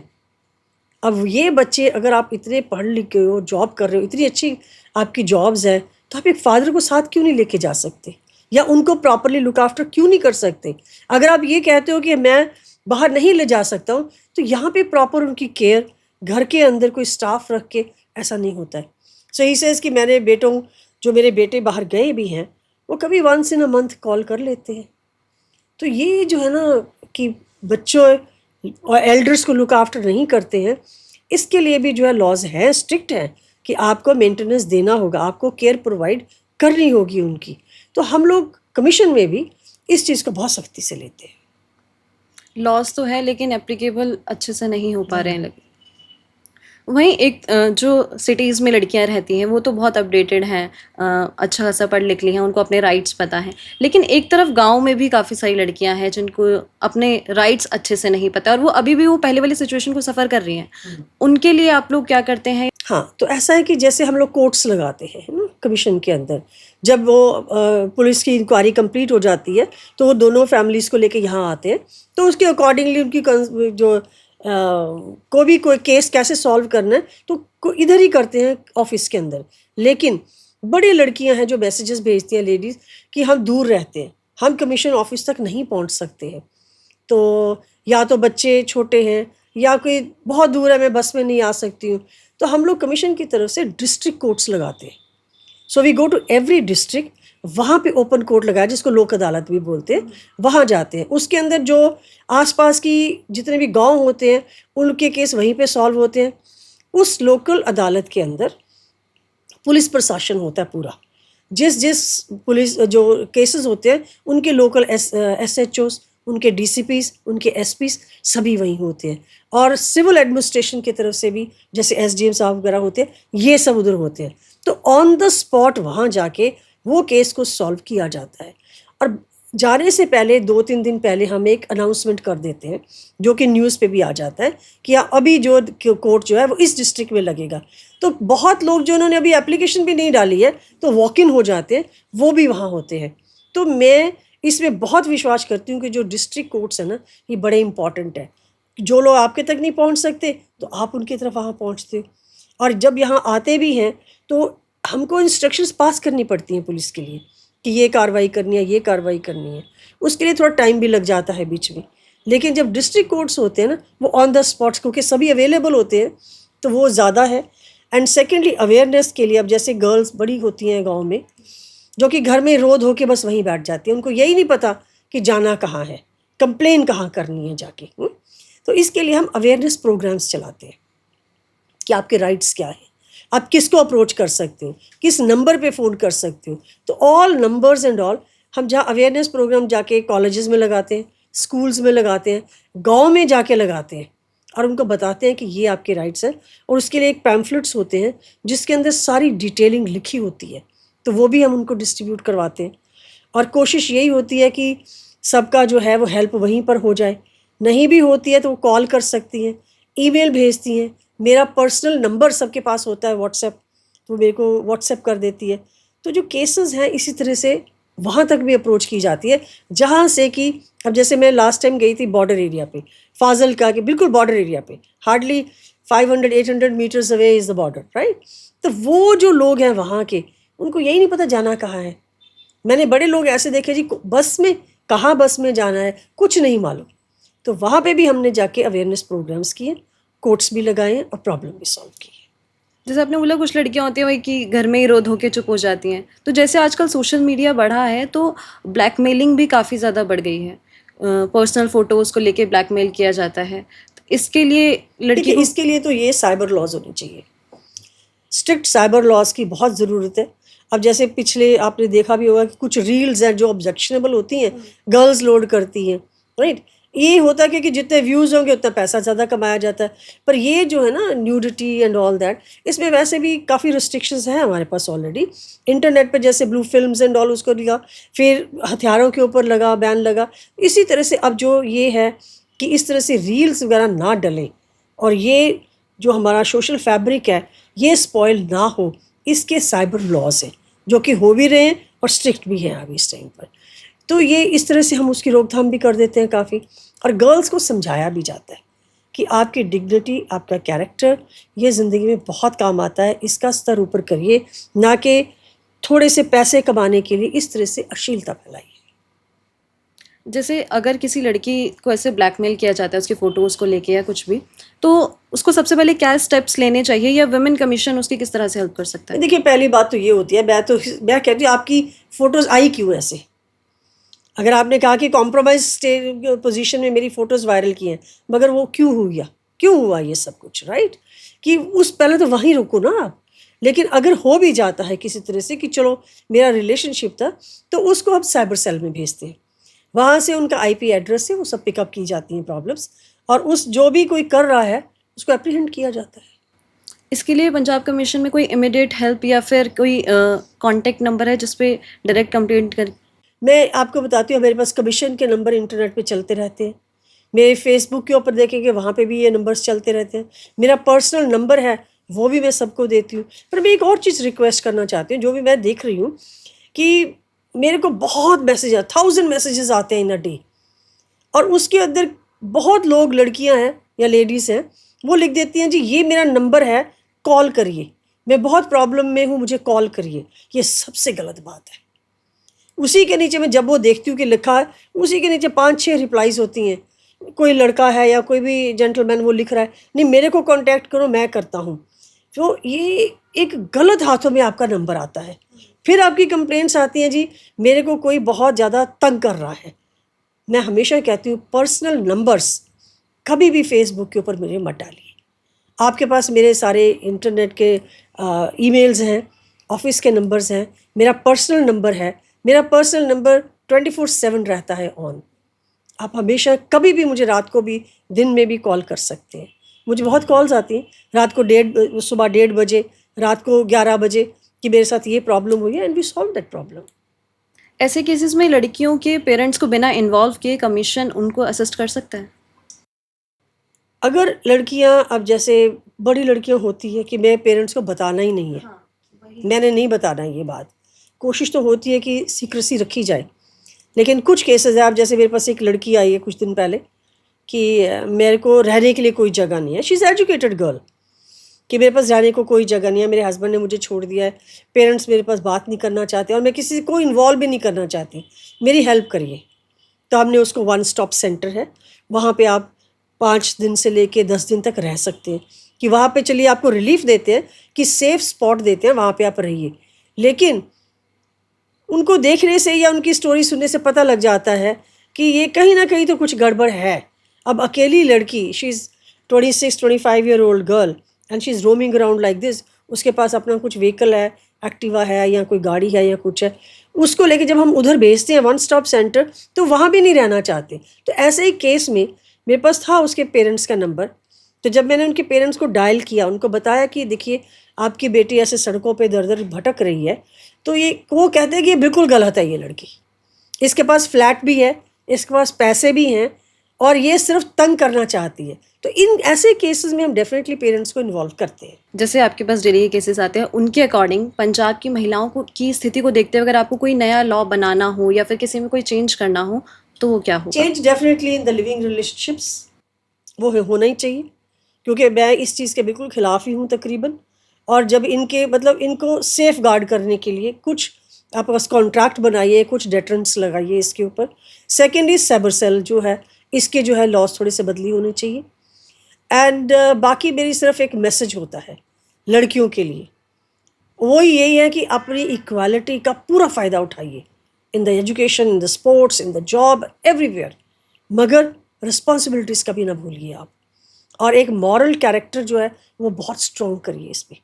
A: अब ये बच्चे, अगर आप इतने पढ़ लिख के हो, जॉब कर रहे हो, इतनी अच्छी आपकी जॉब्स है, तो आप एक फादर को साथ क्यों नहीं लेके जा सकते या उनको प्रॉपरली लुक आफ्टर क्यों नहीं कर सकते? अगर आप ये कहते हो कि मैं बाहर नहीं ले जा सकता हूँ, तो यहाँ पे प्रॉपर उनकी केयर घर के अंदर कोई स्टाफ रख के, ऐसा नहीं होता है। सो ही सेज़ कि मैंने बेटों, जो मेरे बेटे बाहर गए भी हैं, वो कभी once in a month call कर लेते हैं। तो ये जो है ना कि बच्चों और एल्डर्स को लुक आफ्टर नहीं करते हैं, इसके लिए भी जो है लॉज हैं, स्ट्रिक्ट हैं कि आपको मेंटेनेंस देना होगा, आपको केयर प्रोवाइड करनी होगी उनकी। तो हम लोग कमीशन में भी इस चीज़ को बहुत सख्ती से लेते हैं।
B: लॉस तो है लेकिन एप्लीकेबल अच्छे से नहीं हो पा रहे हैं लगे। वहीं एक जो सिटीज़ में लड़कियां रहती हैं वो तो बहुत अपडेटेड हैं, अच्छा खासा पढ़ लिख ली हैं, उनको अपने राइट्स पता हैं। लेकिन एक तरफ गांव में भी काफ़ी सारी लड़कियां हैं जिनको अपने राइट्स अच्छे से नहीं पता और वो अभी भी वो पहले वाली सिचुएशन को सफ़र कर रही हैं। उनके लिए आप लोग क्या करते हैं?
A: हाँ, तो ऐसा है कि जैसे हम लोग कोर्ट्स लगाते हैं ना कमीशन के अंदर, जब वो पुलिस की इंक्वायरी कंप्लीट हो जाती है तो वो दोनों फैमिलीज़ को लेके यहाँ आते हैं, तो उसके अकॉर्डिंगली उनकी जो कोई केस कैसे सॉल्व करना है तो इधर ही करते हैं ऑफिस के अंदर। लेकिन बड़ी लड़कियां हैं जो मैसेजेस भेजती हैं लेडीज़ कि हम दूर रहते हैं, हम कमीशन ऑफिस तक नहीं पहुंच सकते हैं, तो या तो बच्चे छोटे हैं या कोई बहुत दूर है, मैं बस में नहीं आ सकती हूँ, तो हम लोग कमीशन की तरफ से डिस्ट्रिक्ट कोर्ट्स लगाते हैं। So we go to every district, वहाँ पे ओपन कोर्ट लगाया जिसको लोक अदालत भी बोलते हैं, वहाँ जाते हैं। उसके अंदर जो आसपास की जितने भी गांव होते हैं उनके केस वहीं पे सॉल्व होते हैं। उस लोकल अदालत के अंदर पुलिस प्रशासन होता है पूरा, जिस पुलिस जो केसेस होते हैं उनके लोकल SHOs उनके डीसीपीज, उनके एसपीज सभी वहीं होते हैं, और सिविल एडमिनिस्ट्रेशन की तरफ से भी जैसे एसडीएम साहब वगैरह होते हैं, ये सब उधर होते हैं। तो ऑन द स्पॉट वहाँ जाके वो केस को सॉल्व किया जाता है। और जाने से पहले 2-3 दिन पहले हम एक अनाउंसमेंट कर देते हैं, जो कि न्यूज़ पे भी आ जाता है कि अभी जो कोर्ट जो है वो इस डिस्ट्रिक्ट में लगेगा। तो बहुत लोग जो उन्होंने अभी एप्लीकेशन भी नहीं डाली है तो वॉक इन हो जाते हैं, वो भी वहाँ होते हैं। तो मैं इसमें बहुत विश्वास करती हूँ कि जो डिस्ट्रिक्ट कोर्ट्स है ना, ये बड़े इंपॉर्टेंट है। जो लोग आपके तक नहीं पहुँच सकते तो आप उनकी तरफ वहाँ पहुँचते हो, और जब यहाँ आते भी हैं तो हमको इंस्ट्रक्शंस पास करनी पड़ती हैं पुलिस के लिए कि ये कार्रवाई करनी है, ये कार्रवाई करनी है। उसके लिए थोड़ा टाइम भी लग जाता है बीच में, लेकिन जब डिस्ट्रिक्ट कोर्ट्स होते हैं ना, वो ऑन द स्पॉट्स क्योंकि सभी अवेलेबल होते हैं तो वो ज़्यादा है। एंड सेकेंडली अवेयरनेस के लिए, अब जैसे गर्ल्स बड़ी होती हैं गाँव में, जो कि घर में रो धो के बस वहीं बैठ जाती हैं, उनको यही नहीं पता कि जाना कहाँ है, कंप्लेन कहाँ करनी है जाके। तो इसके लिए हम अवेयरनेस प्रोग्राम्स चलाते हैं कि आपके राइट्स क्या हैं, आप किसको अप्रोच कर सकते हो, किस नंबर पे फ़ोन कर सकते हो। तो ऑल नंबर्स एंड ऑल हम जहाँ अवेयरनेस प्रोग्राम जाके कॉलेजेस में लगाते हैं, स्कूल्स में लगाते हैं, गांव में जाके लगाते हैं, और उनको बताते हैं कि ये आपके राइट्स हैं। और उसके लिए एक पैम्फलेट्स होते हैं जिसके अंदर सारी डिटेलिंग लिखी होती है, तो वो भी हम उनको डिस्ट्रीब्यूट करवाते हैं। और कोशिश यही होती है कि सबका जो है वो हेल्प वहीं पर हो जाए। नहीं भी होती है तो वो कॉल कर सकती हैं, ईमेल भेजती हैं। मेरा पर्सनल नंबर सबके पास होता है व्हाट्सएप, तो मेरे को व्हाट्सएप कर देती है। तो जो केसेस हैं इसी तरह से वहाँ तक भी अप्रोच की जाती है, जहाँ से कि अब जैसे मैं लास्ट टाइम गई थी बॉर्डर एरिया पे, फाजिल्का के बिल्कुल बॉर्डर एरिया पे, hardly 500-800 metres away is the border, right. तो वो जो लोग हैं वहाँ के, उनको यही नहीं पता जाना कहाँ है। मैंने बड़े लोग ऐसे देखे जी, बस में, कहाँ बस में जाना है कुछ नहीं मालूम। तो वहाँ पे भी हमने जाके अवेयरनेस प्रोग्राम्स किए, कोर्ट्स भी लगाए और प्रॉब्लम भी सॉल्व की।
B: जैसे आपने बोला कुछ लड़कियां होती हैं वही कि घर में ही रो धो के चुप हो जाती हैं, तो जैसे आजकल सोशल मीडिया बढ़ा है तो ब्लैकमेलिंग भी काफ़ी ज़्यादा बढ़ गई है। पर्सनल फोटोज़ को लेके ब्लैकमेल किया जाता है, तो इसके लिए लड़की
A: देखिए,
B: को
A: इसके लिए तो ये साइबर लॉज होने चाहिए, स्ट्रिक्ट साइबर लॉज की बहुत ज़रूरत है। अब जैसे पिछले आपने देखा भी होगा कि कुछ रील्स हैं जो ऑब्जेक्शनेबल होती हैं, गर्ल्स लोड करती हैं, राइट। ये होता है कि जितने व्यूज़ होंगे उतना पैसा ज़्यादा कमाया जाता है। पर ये जो है ना न्यूडिटी एंड ऑल दैट, इसमें वैसे भी काफ़ी रिस्ट्रिक्शंस हैं हमारे पास ऑलरेडी। इंटरनेट पे जैसे ब्लू फिल्म्स एंड ऑल उसको लगा, फिर हथियारों के ऊपर लगा, बैन लगा। इसी तरह से अब जो ये है कि इस तरह से रील्स वगैरह ना डलें, और ये जो हमारा सोशल फैब्रिक है ये स्पॉइल ना हो, इसके साइबर लॉज हैं जो कि हो भी रहे हैं और स्ट्रिक्ट भी हैं अभी इस टाइम पर। तो ये इस तरह से हम उसकी रोकथाम भी कर देते हैं काफ़ी, और गर्ल्स को समझाया भी जाता है कि आपकी डिग्निटी, आपका कैरेक्टर ये ज़िंदगी में बहुत काम आता है, इसका स्तर ऊपर करिए, ना कि थोड़े से पैसे कमाने के लिए इस तरह से अश्लीलता फैलाइए।
B: जैसे अगर किसी लड़की को ऐसे ब्लैकमेल किया जाता है उसकी फ़ोटोज़ को लेके या कुछ भी, तो उसको सबसे पहले क्या स्टेप्स लेने चाहिए, या वुमेन कमीशन उसकी किस तरह से हेल्प कर सकता है?
A: देखिए, पहली बात तो ये होती है, मैं कहती हूँ आपकी फ़ोटोज़ आई क्यों ऐसे। अगर आपने कहा कि कॉम्प्रोमाइज पोजीशन में मेरी फ़ोटोज़ वायरल की हैं, मगर वो क्यों हुआ ये सब कुछ, राइट। कि उस पहले तो वहीं रुको ना आप। लेकिन अगर हो भी जाता है किसी तरह से कि चलो मेरा रिलेशनशिप था, तो उसको अब साइबर सेल में भेजते हैं, वहाँ से उनका आईपी एड्रेस से वो सब पिकअप की जाती हैं प्रॉब्लम्स, और उस जो भी कोई कर रहा है उसको एप्रीहेंड किया जाता है।
B: इसके लिए पंजाब कमीशन में कोई इमीडिएट हेल्प या फिर कोई कांटेक्ट नंबर है जिस पे डायरेक्ट कंप्लेंट कर?
A: मैं आपको बताती हूँ, मेरे पास कमीशन के नंबर इंटरनेट पे चलते रहते हैं। मेरे फेसबुक के ऊपर देखेंगे, वहाँ पे भी ये नंबर्स चलते रहते हैं। मेरा पर्सनल नंबर है, वो भी मैं सबको देती हूँ। पर मैं एक और चीज़ रिक्वेस्ट करना चाहती हूँ, जो भी मैं देख रही हूँ कि मेरे को बहुत मैसेज 1000 मैसेजेस आते हैं इन अ डे, और उसके अंदर बहुत लोग, लड़कियां हैं या लेडीज़ हैं, वो लिख देती हैं जी ये मेरा नंबर है, कॉल करिए, मैं बहुत प्रॉब्लम में हूँ, मुझे कॉल करिए। ये सबसे गलत बात है। उसी के नीचे मैं जब वो देखती हूँ कि लिखा है, उसी के नीचे 5-6 रिप्लाईज होती हैं। कोई लड़का है या कोई भी जेंटलमैन वो लिख रहा है, नहीं मेरे को कांटेक्ट करो, मैं करता हूँ। तो ये एक गलत हाथों में आपका नंबर आता है। फिर आपकी कंप्लेंट्स आती हैं जी मेरे को कोई बहुत ज़्यादा तंग कर रहा है। मैं हमेशा कहती हूँ पर्सनल नंबर्स कभी भी फेसबुक के ऊपर मेरे मत डालिए। आपके पास मेरे सारे इंटरनेट के ईमेल्स हैं, ऑफिस के नंबर्स हैं, मेरा पर्सनल नंबर है। मेरा पर्सनल नंबर 24/7 रहता है ऑन। आप हमेशा कभी भी मुझे रात को भी दिन में भी कॉल कर सकते हैं। मुझे बहुत कॉल्स आती हैं रात को सुबह 1:30 बजे, रात को 11 बजे कि मेरे साथ ये प्रॉब्लम हुई है, and we solve that problem.
B: ऐसे केसेस में लड़कियों के पेरेंट्स को बिना इन्वॉल्व किए कमीशन उनको असिस्ट कर सकता है?
A: अगर लड़कियां, अब जैसे बड़ी लड़कियां होती है कि मेरे पेरेंट्स को बताना ही नहीं है, मैंने नहीं बताना ये बात, कोशिश तो होती है कि सीक्रेसी रखी जाए। लेकिन कुछ केसेस है, अब जैसे मेरे पास एक लड़की आई है कुछ दिन पहले कि मेरे को रहने के लिए कोई जगह नहीं है, शी इज़ एजुकेटेड गर्ल, कि मेरे पास रहने को कोई जगह नहीं है, मेरे हस्बैंड ने मुझे छोड़ दिया है, पेरेंट्स मेरे पास बात नहीं करना चाहते और मैं किसी को इन्वॉल्व भी नहीं करना चाहती, मेरी हेल्प करिए। तो हमने उसको वन स्टॉप सेंटर है, वहाँ पे आप 5 दिन से लेके 10 दिन तक रह सकते हैं, कि वहाँ पे चलिए आपको रिलीफ देते हैं, कि सेफ स्पॉट देते हैं, वहाँ पे आप रहिए। लेकिन उनको देखने से या उनकी स्टोरी सुनने से पता लग जाता है कि ये कहीं ना कहीं तो कुछ गड़बड़ है। अब अकेली लड़की, she is 26-25 year old girl and she is roaming around like this, उसके पास अपना कुछ व्हीकल है, एक्टिवा है या कोई गाड़ी है या कुछ है, उसको लेके जब हम उधर भेजते हैं वन स्टॉप सेंटर, तो वहाँ भी नहीं रहना चाहते। तो ऐसे ही केस में मेरे पास था उसके पेरेंट्स का नंबर, तो जब मैंने उनके पेरेंट्स को डायल किया, उनको बताया कि देखिए आपकी बेटी ऐसे सड़कों पे दर दर भटक रही है, तो ये वो कहते हैं कि ये बिल्कुल गलत है, ये लड़की, इसके पास फ्लैट भी है, इसके पास पैसे भी हैं और ये सिर्फ तंग करना चाहती है। तो इन ऐसे केसेस में हम डेफिनेटली पेरेंट्स को इन्वॉल्व करते हैं।
B: जैसे आपके पास डेली के केसेस आते हैं, उनके अकॉर्डिंग पंजाब की महिलाओं को की स्थिति को देखते हुए अगर आपको कोई नया लॉ बनाना हो या फिर किसी में कोई चेंज करना हो तो वो क्या होगा?
A: Change definitely in the living relationships, वो होना ही चाहिए, क्योंकि मैं इस चीज़ के बिल्कुल खिलाफ ही हूँ तकरीबन। और जब इनके मतलब इनको सेफ गार्ड करने के लिए कुछ आप बस कॉन्ट्रैक्ट बनाइए, कुछ डेटरेंट्स लगाइए इसके ऊपर। सेकेंड इज साइबर सेल जो है, इसके जो है लॉस थोड़े से बदली होने चाहिए। एंड बाकी मेरी सिर्फ एक मैसेज होता है लड़कियों के लिए, वो यही है कि अपनी इक्वालिटी का पूरा फ़ायदा उठाइए, in the education, in the sports, in the job, everywhere, मगर रिस्पॉन्सिबिलिटीज़ कभी ना भूलिए आप, और एक मॉरल कैरेक्टर जो है वो बहुत स्ट्रॉन्ग करिए इसमें।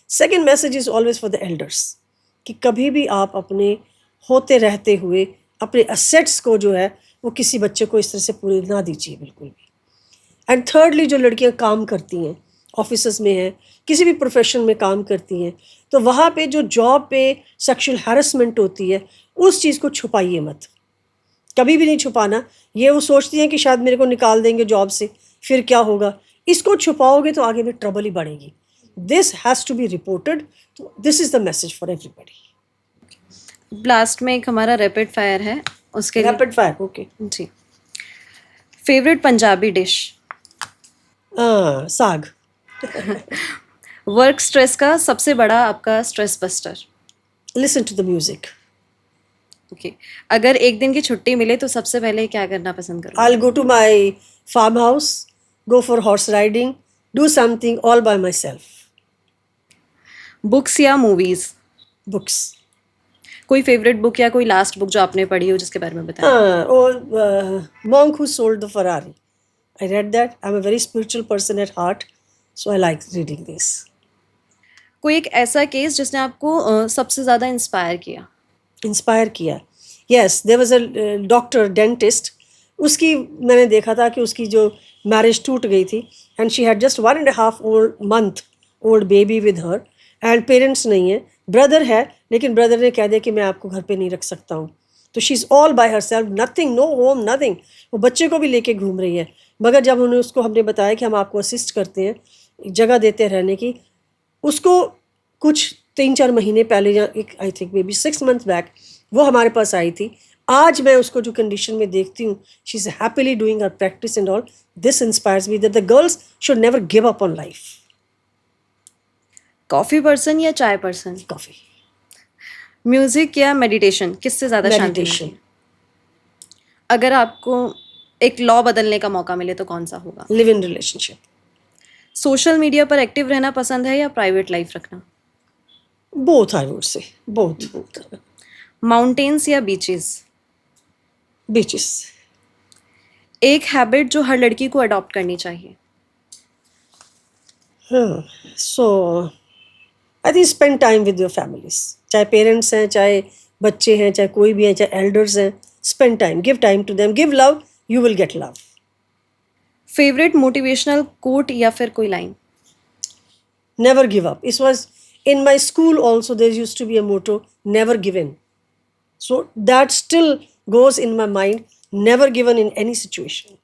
A: Second message is always for the elders, कि कभी भी आप अपने होते रहते हुए अपने असेट्स को जो है वो किसी बच्चे को इस तरह से पूरे ना दीजिए बिल्कुल भी। एंड थर्डली, जो लड़कियां काम करती हैं, ऑफिसेस में हैं, किसी भी प्रोफेशन में काम करती हैं, तो वहाँ पे जो जॉब पे सेक्सुअल हैरेसमेंट होती है, उस चीज़ को छुपाइए मत, कभी भी नहीं छुपाना। ये वो सोचती हैं कि शायद मेरे को निकाल देंगे जॉब से, फिर क्या होगा, इसको छुपाओगे तो आगे में ट्रबल ही बढ़ेगी। This has to be reported, तो this is the message for everybody.
B: Last में एक हमारा रैपिड फायर है, उसके लिए
A: रैपिड फायर, ओके।
B: जी, favourite Punjabi dish?
A: Saag.
B: Work stress का सबसे बड़ा आपका stress buster?
A: Listen to the music.
B: Okay, अगर एक दिन की छुट्टी मिले तो सबसे पहले क्या करना पसंद करोगे?
A: I'll go to my farmhouse, go for horse riding, do something all by myself.
B: Books या मूवीज?
A: Books.
B: कोई फेवरेट बुक या कोई लास्ट बुक जो आपने पढ़ी हो जिसके बारे में बताएं?
A: Monk Who Sold the Ferrari. I read that. I'm a very spiritual person at heart, so I like reading this.
B: कोई एक ऐसा केस जिसने आपको सबसे ज़्यादा इंस्पायर किया?
A: इंस्पायर किया, yes, there was a doctor dentist, उसकी मैंने देखा था कि उसकी जो मैरिज टूट गई थी, and she had just 1.5 month old baby with her, and parents नहीं है, ब्रदर है, लेकिन ब्रदर ने कह दिया कि मैं आपको घर पे नहीं रख सकता हूँ, तो she is all by herself, nothing, no home, nothing, वो बच्चे को भी लेके घूम रही है। मगर जब हमने बताया कि हम आपको असिस्ट करते हैं, जगह देते हैं रहने की, उसको कुछ 3-4 महीने पहले, या एक I think may be 6 months back, वो हमारे पास आई थी। आज मैं उसको जो कंडीशन में देखती हूँ, she is happily doing her practice and all. This inspires me that the girls should never give up on life.
B: Coffee person या चाय पर्सन?
A: कॉफ़ी।
B: म्यूजिक या मेडिटेशन, किससे ज़्यादा शांति
A: मेडिटेशन।
B: मिलती है? अगर आपको एक लॉ बदलने का मौका मिले तो कौन सा होगा?
A: Live in relationship.
B: Social media पर एक्टिव रहना पसंद है या प्राइवेट लाइफ रखना?
A: Both, I would say both.
B: Mountains या बीचेस?
A: बीचेस।
B: एक हैबिट जो हर लड़की को अडॉप्ट करनी चाहिए?
A: So I think spend time with your families, चाहे पेरेंट्स हैं, चाहे बच्चे हैं, चाहे कोई भी हैं, चाहे एल्डर्स हैं, spend time, give time to them, give love, you will get love.
B: Favourite motivational quote या फिर कोई line?
A: Never give up. It was in my school also, there used to be a motto, never give in. So that still goes in my mind, never given in any situation.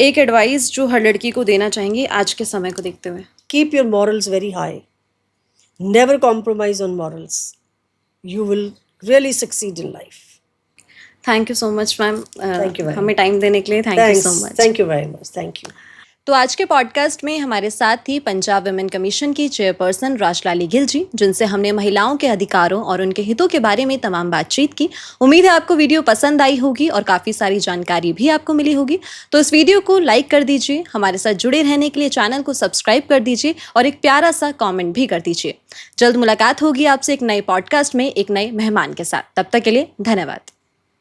B: एक advice जो हर लड़की को देना चाहेंगी आज के समय को देखते हुए?
A: Keep your morals very high. Never compromise on morals. You will really succeed in life.
B: Thank you so much ma'am,
A: Thank you very
B: हमें टाइम देने के लिए thank you so much.
A: Thank you very much. Thank you.
B: तो आज के podcast में हमारे साथ थी पंजाब विमेन कमीशन की चेयरपर्सन राजलाली गिल जी, जिनसे हमने महिलाओं के अधिकारों और उनके हितों के बारे में तमाम बातचीत की. उम्मीद है आपको वीडियो पसंद आई होगी और काफ़ी सारी जानकारी भी आपको मिली होगी. तो इस वीडियो को लाइक कर दीजिए, हमारे साथ जुड़े रहने के लिए चैनल को सब्सक्राइब कर दीजिए और एक प्यारा सा कॉमेंट भी कर दीजिए. जल्द मुलाकात होगी आपसे एक नए पॉडकास्ट में एक नए मेहमान के साथ. तब तक के लिए धन्यवाद.